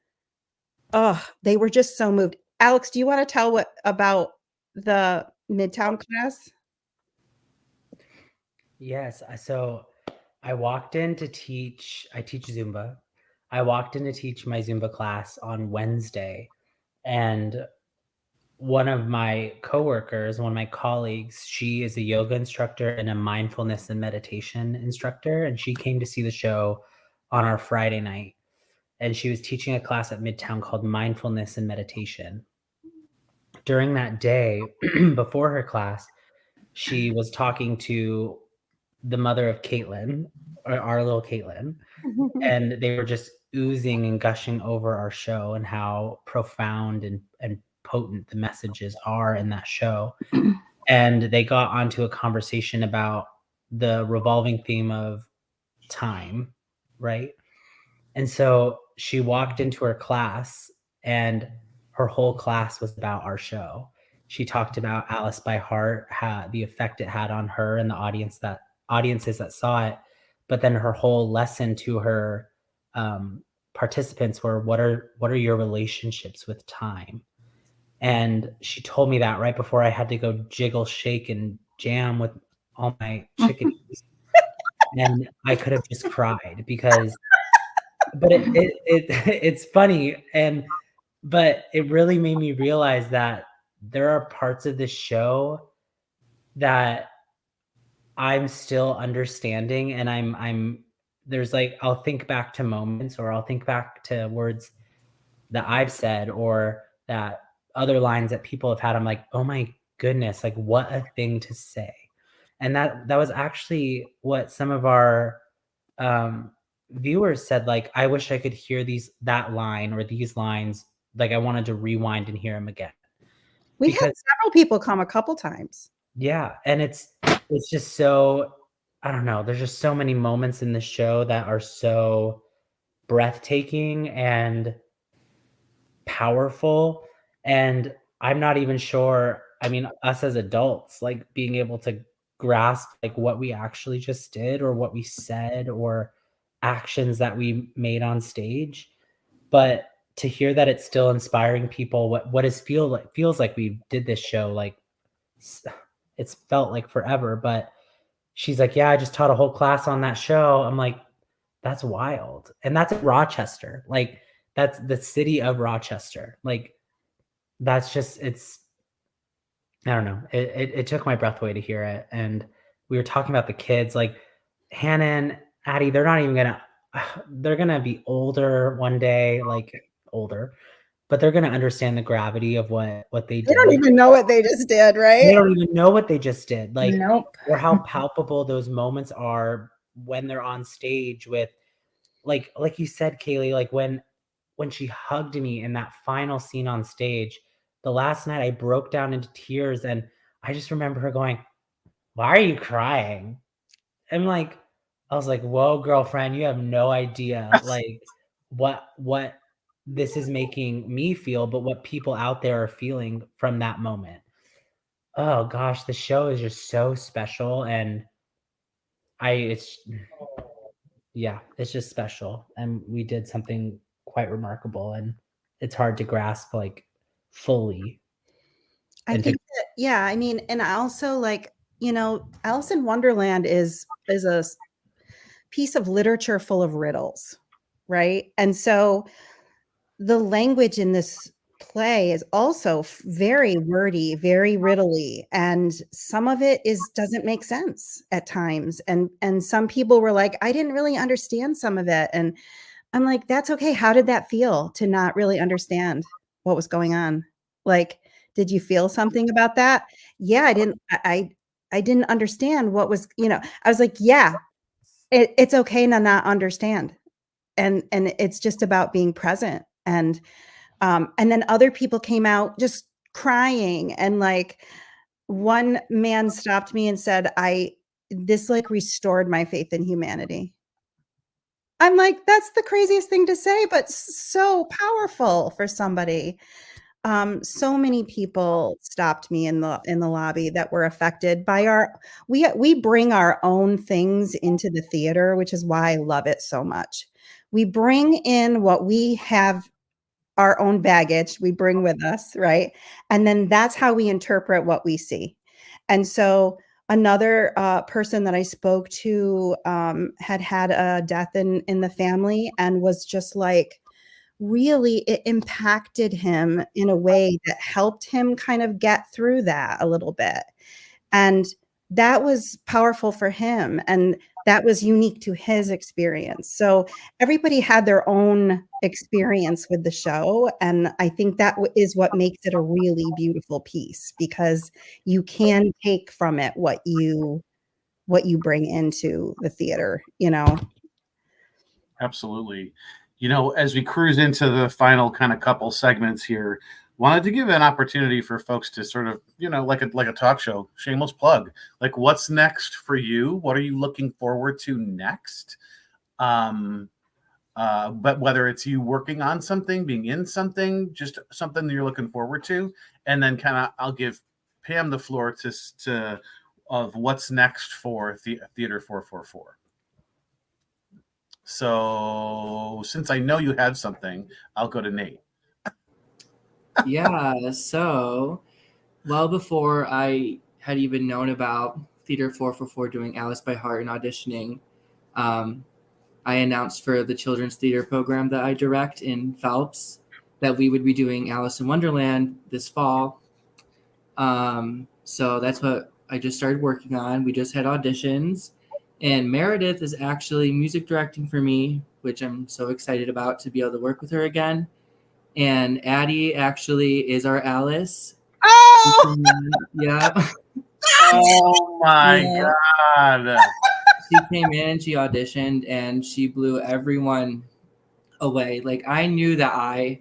they were just so moved. Alex, do you want to tell about the Midtown class? Yes. So I walked in to teach, I teach Zumba. I walked in to teach my Zumba class on Wednesday, and one of my coworkers, one of my colleagues, she is a yoga instructor and a mindfulness and meditation instructor, and she came to see the show on our Friday night, and she was teaching a class at Midtown called Mindfulness and Meditation. During that day, before her class, she was talking to the mother of Caitlin, or our little Caitlin, and they were just oozing and gushing over our show and how profound and potent the messages are in that show. And they got onto a conversation about the revolving theme of time, right? And so she walked into her class and her whole class was about our show. She talked about Alice by Heart, the effect it had on her and the audiences that saw it. But then her whole lesson to her participants were, what are your relationships with time? And she told me that right before I had to go jiggle, shake, and jam with all my chickadees. And I could have just cried because, but it's funny. But it really made me realize that there are parts of this show that I'm still understanding, and I'm there's like, I'll think back to moments, or I'll think back to words that I've said, or that other lines that people have had. I'm like, oh my goodness, like what a thing to say. And that was actually what some of our viewers said, like, I wish I could hear that line or these lines. Like I wanted to rewind and hear them again. We had several people come a couple times. Yeah. And it's just so, I don't know. There's just so many moments in the show that are so breathtaking and powerful. And I'm not even sure, I mean, us as adults, like being able to grasp like what we actually just did or what we said or actions that we made on stage. But to hear that it's still inspiring people, feels like we did this show, like it's felt like forever. But she's like, yeah, I just taught a whole class on that show. I'm like, that's wild. And that's in Rochester. Like, that's the city of Rochester. Like, that's just, it's, I don't know. It took my breath away to hear it. And we were talking about the kids, like Hannah and Addie, they're not even gonna, they're gonna be older one day, like older, but they're gonna understand the gravity of what they They did. don't even know what they just did, They right? don't even know what they just did. Like, Nope. or how palpable those moments are when they're on stage with, like you said, Kaylee, like when she hugged me in that final scene on stage, the last night I broke down into tears, and I just remember her going, "Why are you crying?" And like, I was like, "Whoa, girlfriend, you have no idea like what this is making me feel, but what people out there are feeling from that moment." Oh gosh, the show is just so special, and it's just special, and we did something quite remarkable, and it's hard to grasp like fully. I And to, think that, yeah, I mean, and I also like, Alice in Wonderland is a piece of literature full of riddles, right? And so the language in this play is also very wordy, very riddly, and some of it doesn't make sense at times. And some people were like, I didn't really understand some of it. And I'm like, that's okay. How did that feel to not really understand what was going on? Like, did you feel something about that? Yeah, I didn't understand what was, I was like, yeah, it's okay to not understand. And it's just about being present. And then other people came out just crying, and like one man stopped me and said, this like restored my faith in humanity. I'm like, that's the craziest thing to say, but so powerful for somebody. So many people stopped me in the lobby that were affected by we bring our own things into the theater, which is why I love it so much. We bring in what we have, our own baggage we bring with us, right? And then that's how we interpret what we see. And so another person that I spoke to had a death in the family, and was just like, really, it impacted him in a way that helped him kind of get through that a little bit. And that was powerful for him, and that was unique to his experience. So everybody had their own experience with the show, and I think that is what makes it a really beautiful piece, because you can take from it what you bring into the theater, Absolutely. As we cruise into the final kind of couple segments here, wanted to give an opportunity for folks to sort of, like a talk show, shameless plug, like what's next for you? What are you looking forward to next? But whether it's you working on something, being in something, just something that you're looking forward to, and then kind of I'll give Pam the floor to of what's next for Theater 444. So since I know you have something, I'll go to Nate. Yeah, so well before I had even known about Theater 444 doing Alice by Heart and auditioning, I announced for the children's theater program that I direct in Phelps that we would be doing Alice in Wonderland this fall. So that's what I just started working on. We just had auditions, and Meredith is actually music directing for me, which I'm so excited about to be able to work with her again. And Addie actually is our Alice. Oh! Yeah. Oh my God. She came in and she auditioned and she blew everyone away. Like, I knew that I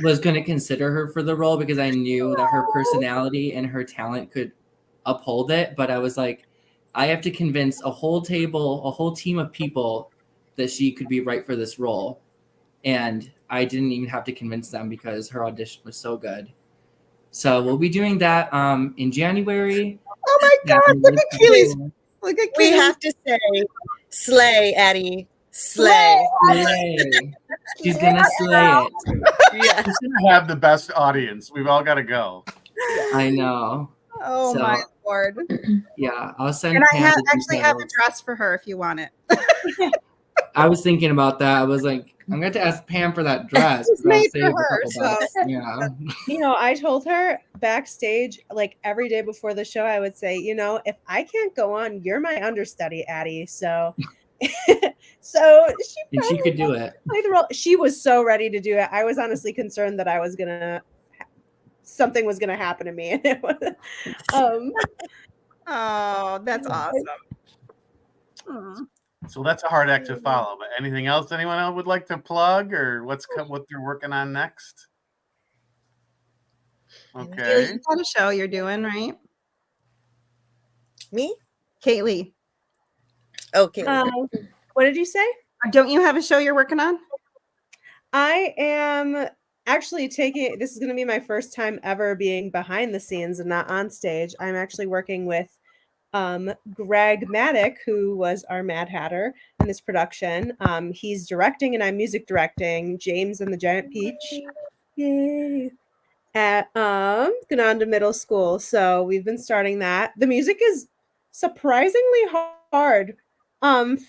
was going to consider her for the role because I knew that her personality and her talent could uphold it. But I was like, I have to convince a whole team of people that she could be right for this role. And I didn't even have to convince them because her audition was so good. So we'll be doing that in January. Oh my God, look at Keely's. Look at We Keely. have to say, slay, Addie. Slay. Slay. She's gonna slay it. Yeah. She's gonna have the best audience. We've all got to go. I know. Oh So, my Lord. Yeah, I'll send And I Pam the actually have a details. dress for her if you want it. I was thinking about that. I was like, I'm going to ask Pam for that dress. It's 'cause I'll made for save a her, couple so bucks. Yeah. you know, I told her backstage, like every day before the show, I would say, you know, if I can't go on, you're my understudy, Addie. So, so And she could do it. played the role. She was so ready to do it. I was honestly concerned that I was something was gonna happen to me, and it was, Oh, that's awesome. Aw. So that's a hard act to follow. But anything else anyone else would like to plug, or what they're working on next? Kaylee, Okay. you got a show you're doing, right? Me? Kaylee. Okay. What did you say? Don't you have a show you're working on? I am actually this is going to be my first time ever being behind the scenes and not on stage. I'm actually working with Greg Maddock, who was our Mad Hatter in this production. He's directing and I'm music directing James and the Giant Peach. Yay. At Gananda Middle School. So we've been starting that. The music is surprisingly hard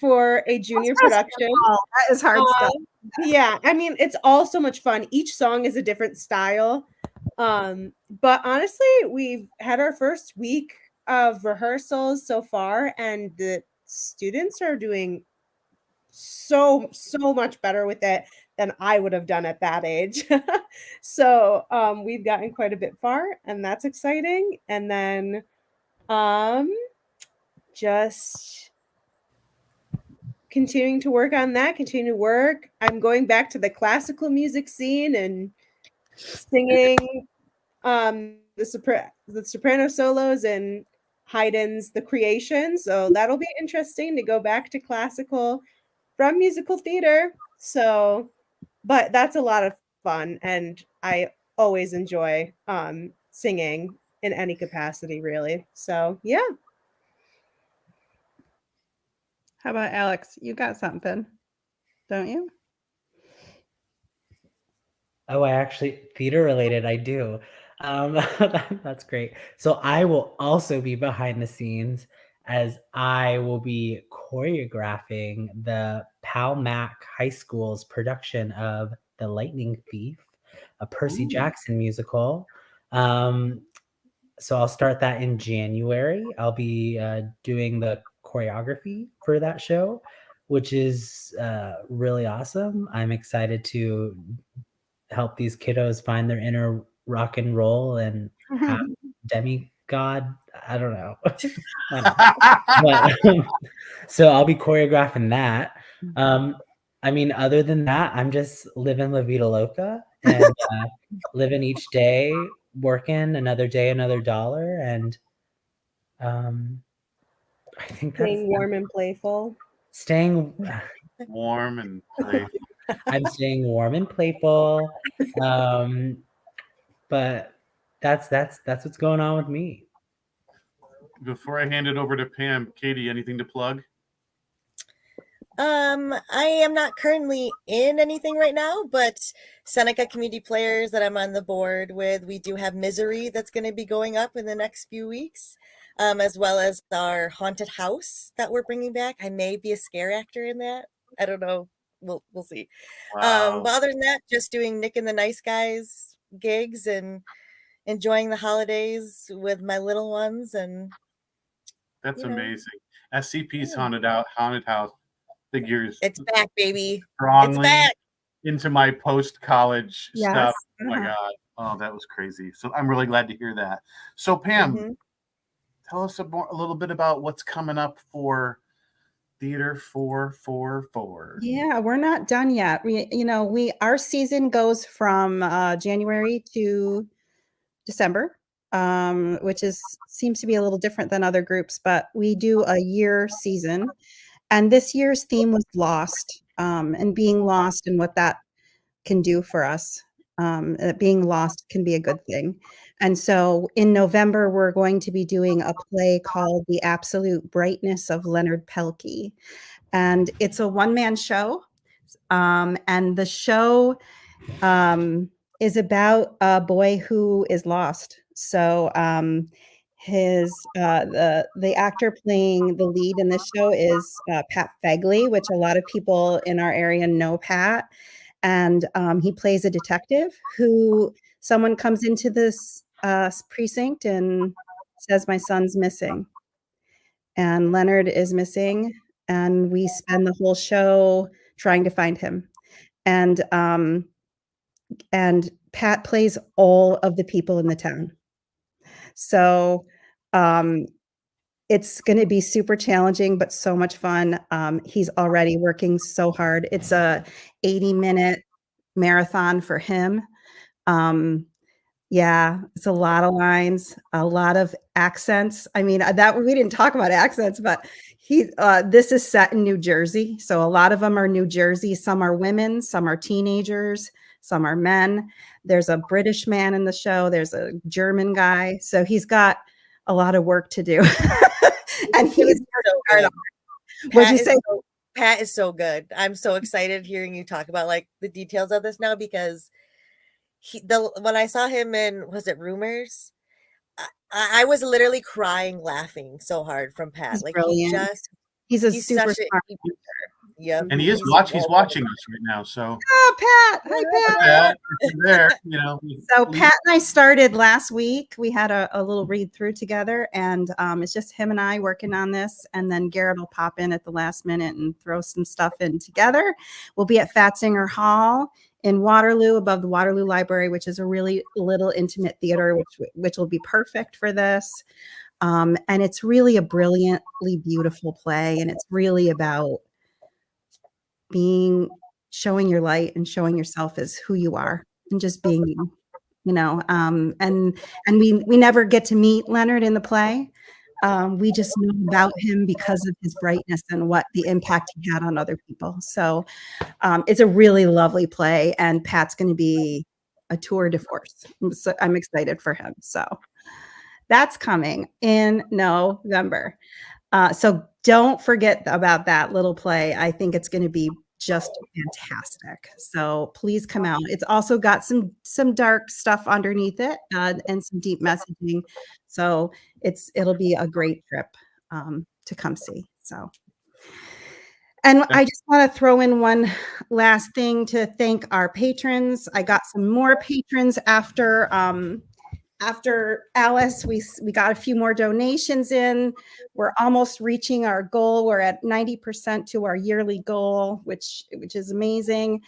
for a junior production. That is hard stuff. Yeah, I mean, it's all so much fun. Each song is a different style. But honestly, we've had our first week of rehearsals so far, and the students are doing so much better with it than I would have done at that age. So we've gotten quite a bit far, and that's exciting. And then just continuing to work on that, continue to work. I'm going back to the classical music scene and singing the soprano solos and Haydn's The Creation. So that'll be interesting to go back to classical from musical theater. So, but that's a lot of fun, and I always enjoy singing in any capacity, really. So yeah. How about Alex? You got something, don't you? Oh, I actually theater related. I do. That's great. So I will also be behind the scenes as I will be choreographing the Pal Mac High School's production of The Lightning Thief, a Percy Jackson musical. So I'll start that in January. I'll be doing the choreography for that show, which is really awesome. I'm excited to help these kiddos find their inner rock and roll and have demigod. I don't know. So I'll be choreographing that. I mean, other than that, I'm just living La Vida Loca and living each day, working another day, another dollar. And I think that's Staying warm and playful. staying Warm and playful. I'm staying warm and playful. But that's what's going on with me. Before I hand it over to Pam, Katie, anything to plug? I am not currently in anything right now, but Seneca Community Players that I'm on the board with, we do have Misery that's going to be going up in the next few weeks, as well as our Haunted House that we're bringing back. I may be a scare actor in that. I don't know. We'll see. Wow. But other than that, just doing Nick and the Nice Guys gigs and enjoying the holidays with my little ones. And That's you know. amazing. SCP's Haunted House figures It's back, baby. strongly It's back. into my post-college Yes. stuff. Oh my Uh-huh. God. Oh, that was crazy. So I'm really glad to hear that. So Pam, Mhm. tell us a little bit about what's coming up for Theater 444. Yeah, we're not done yet. Our season goes from January to December, which seems to be a little different than other groups, but we do a year season. And this year's theme was lost, and being lost and what that can do for us. Being lost can be a good thing. And so in November, we're going to be doing a play called The Absolute Brightness of Leonard Pelkey. And it's a one-man show. And the show is about a boy who is lost. So The actor playing the lead in this show is Pat Fegley, which a lot of people in our area know Pat. And he plays a detective who someone comes into this precinct and says, "My son's missing." And Leonard is missing, and we spend the whole show trying to find him. And Pat plays all of the people in the town. So it's going to be super challenging, but so much fun. He's already working so hard. It's a 80-minute marathon for him. Yeah, it's a lot of lines, a lot of accents. I mean, that we didn't talk about accents, but this is set in New Jersey. So a lot of them are New Jersey. Some are women, some are teenagers, some are men. There's a British man in the show. There's a German guy. So he's got a lot of work to do. And he's so good. What'd you say? Pat is so good. I'm so excited hearing you talk about like the details of this now, because when I saw him in, was it Rumors? I was literally crying, laughing so hard from Pat. He's like brilliant. He's super such smart. Yep. And he's watching us right now. So Oh, Pat. Hi, Pat. if you're there, you know. So Pat and I started last week. We had a little read through together, and it's just him and I working on this. And then Garrett will pop in at the last minute and throw some stuff in together. We'll be at Fatzinger Hall in Waterloo, above the Waterloo Library, which is a really little intimate theater, which will be perfect for this. And it's really a brilliantly beautiful play, and it's really about showing your light and showing yourself as who you are and just being you know. And we never get to meet Leonard in the play. We just know about him because of his brightness and what the impact he had on other people. So it's a really lovely play, and Pat's going to be a tour de force. So I'm excited for him. So that's coming in November. So don't forget about that little play. I think it's going to be just fantastic. So please come out. It's also got some dark stuff underneath it, and some deep messaging. So it'll be a great trip to come see. So, and I just want to throw in one last thing to thank our patrons. I got some more patrons after Alice. We got a few more donations in. We're almost reaching our goal. We're at 90% to our yearly goal, which is amazing.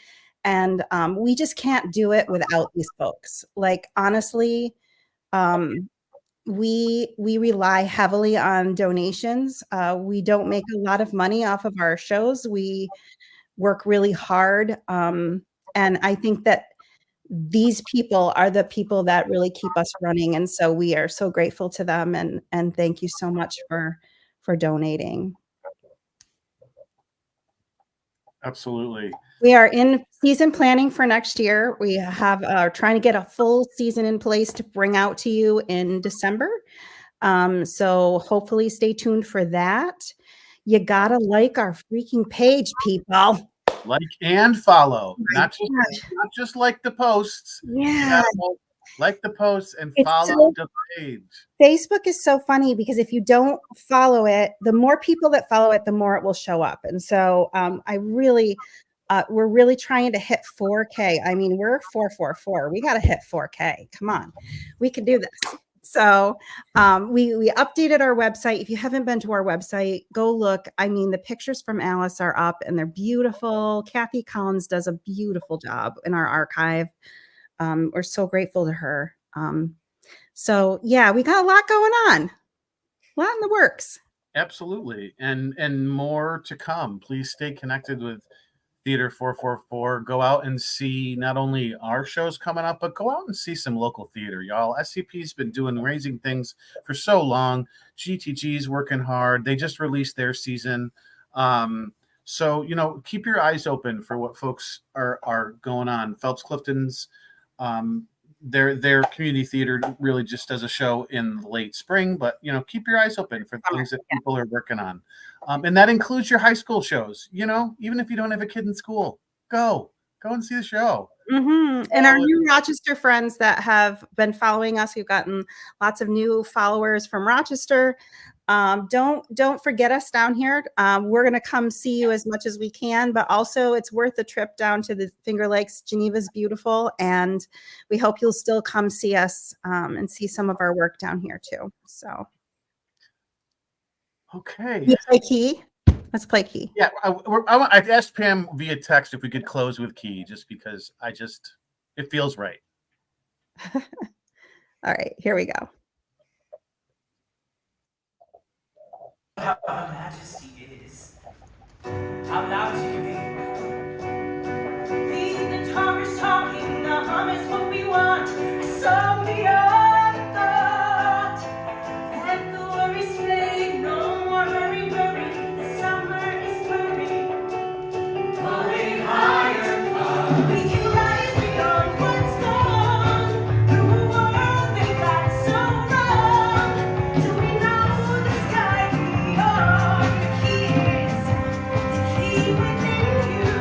And we just can't do it without these folks. Like, honestly, we rely heavily on donations. We don't make a lot of money off of our shows. We work really hard. And I think that these people are the people that really keep us running. And so we are so grateful to them, and thank you so much for donating. Absolutely. We are in season planning for next year. We have trying to get a full season in place to bring out to you in December. So hopefully stay tuned for that. You gotta like our freaking page, people. Like and follow, Oh not just like the posts. Yeah. Like the posts and It's follow the page. Facebook is so funny because if you don't follow it, the more people that follow it, the more it will show up. And so we're really trying to hit 4K. I mean, we're 444. We got to hit 4K. Come on, we can do this. So we updated our website. If you haven't been to our website, go look. I mean, the pictures from Alice are up and they're beautiful. Kathy Collins does a beautiful job in our archive. We're so grateful to her. So yeah, we got a lot going on, a lot in the works. Absolutely. And more to come. Please stay connected with Theater 444. Go out and see not only our shows coming up, but go out and see some local theater, y'all. SCP's been doing amazing things for so long. GTG's working hard. They just released their season. So, you know, keep your eyes open for what folks are going on. Phelps Clifton's their community theater really just does a show in the late spring, but you know, keep your eyes open for things that people are working on. And that includes your high school shows. You know, even if you don't have a kid in school, go and see the show. And our new Rochester friends that have been following us, we've gotten lots of new followers from Rochester. Don't forget us down here. We're going to come see you as much as we can, but also it's worth a trip down to the Finger Lakes. Geneva's beautiful, and we hope you'll still come see us and see some of our work down here too. So, Okay. you play Key? Let's play Key. Yeah, I asked Pam via text if we could close with Key, just because it feels right. All right, here we go. How majesty is. How loud you can be. The talkers talking, the hum is what we want. So beyond thought. Let the worries fade, no more hurry, hurry. The summer is burning. Going higher. We can rise beyond what's gone. Through a world they got so wrong. Do we know the sky beyond? The key within you.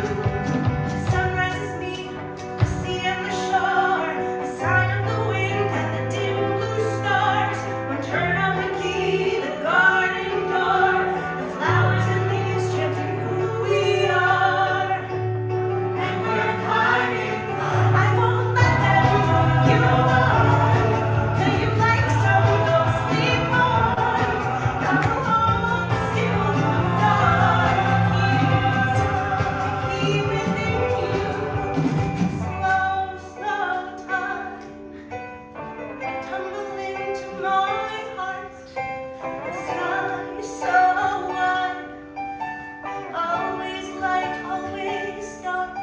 Sunrise is me, the sea and the shore, the sign of the wind and the dim blue stars. One turn of the key, the garden door, the flowers and leaves chanting who we are. And we're climbing. I won't let them you on. Till you like some don't sleep on. Come along, still the key within you. Slow, slow time. Tumble into my heart. The sky is so wide. Always light, always dark.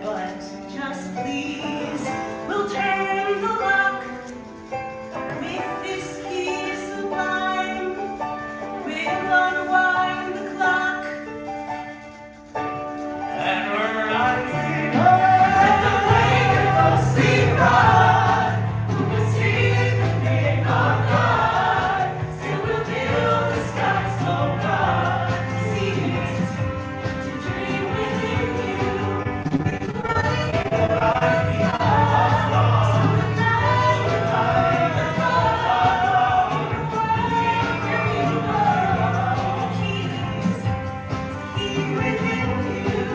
But, just please, we'll turn the lock. With this key sublime, we'll unwind the clock. And we're rising let the break of sleep on. We'll see the name of God. Still we'll build the sky so broad. Seas to dream within you. Rise beyond lost. So the night will light the dawn. Key within you.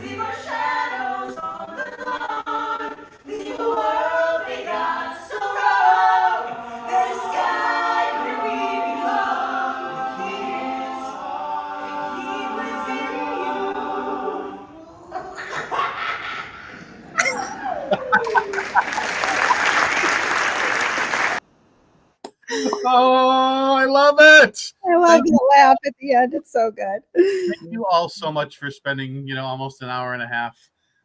Leave our shadows on the lawn. Leave a world they got so wrong. There's a sky where we belong. The key within Oh, I love it. I love the laugh at the end. It's so good. Thank you all so much for spending, almost an hour and a half.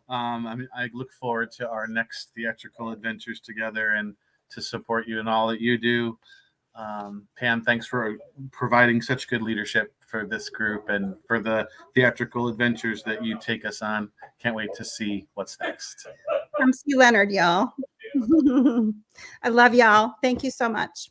I look forward to our next theatrical adventures together and to support you in all that you do. Pam, thanks for providing such good leadership for this group and for the theatrical adventures that you take us on. Can't wait to see what's next. Come see Leonard, y'all. I love y'all. Thank you so much.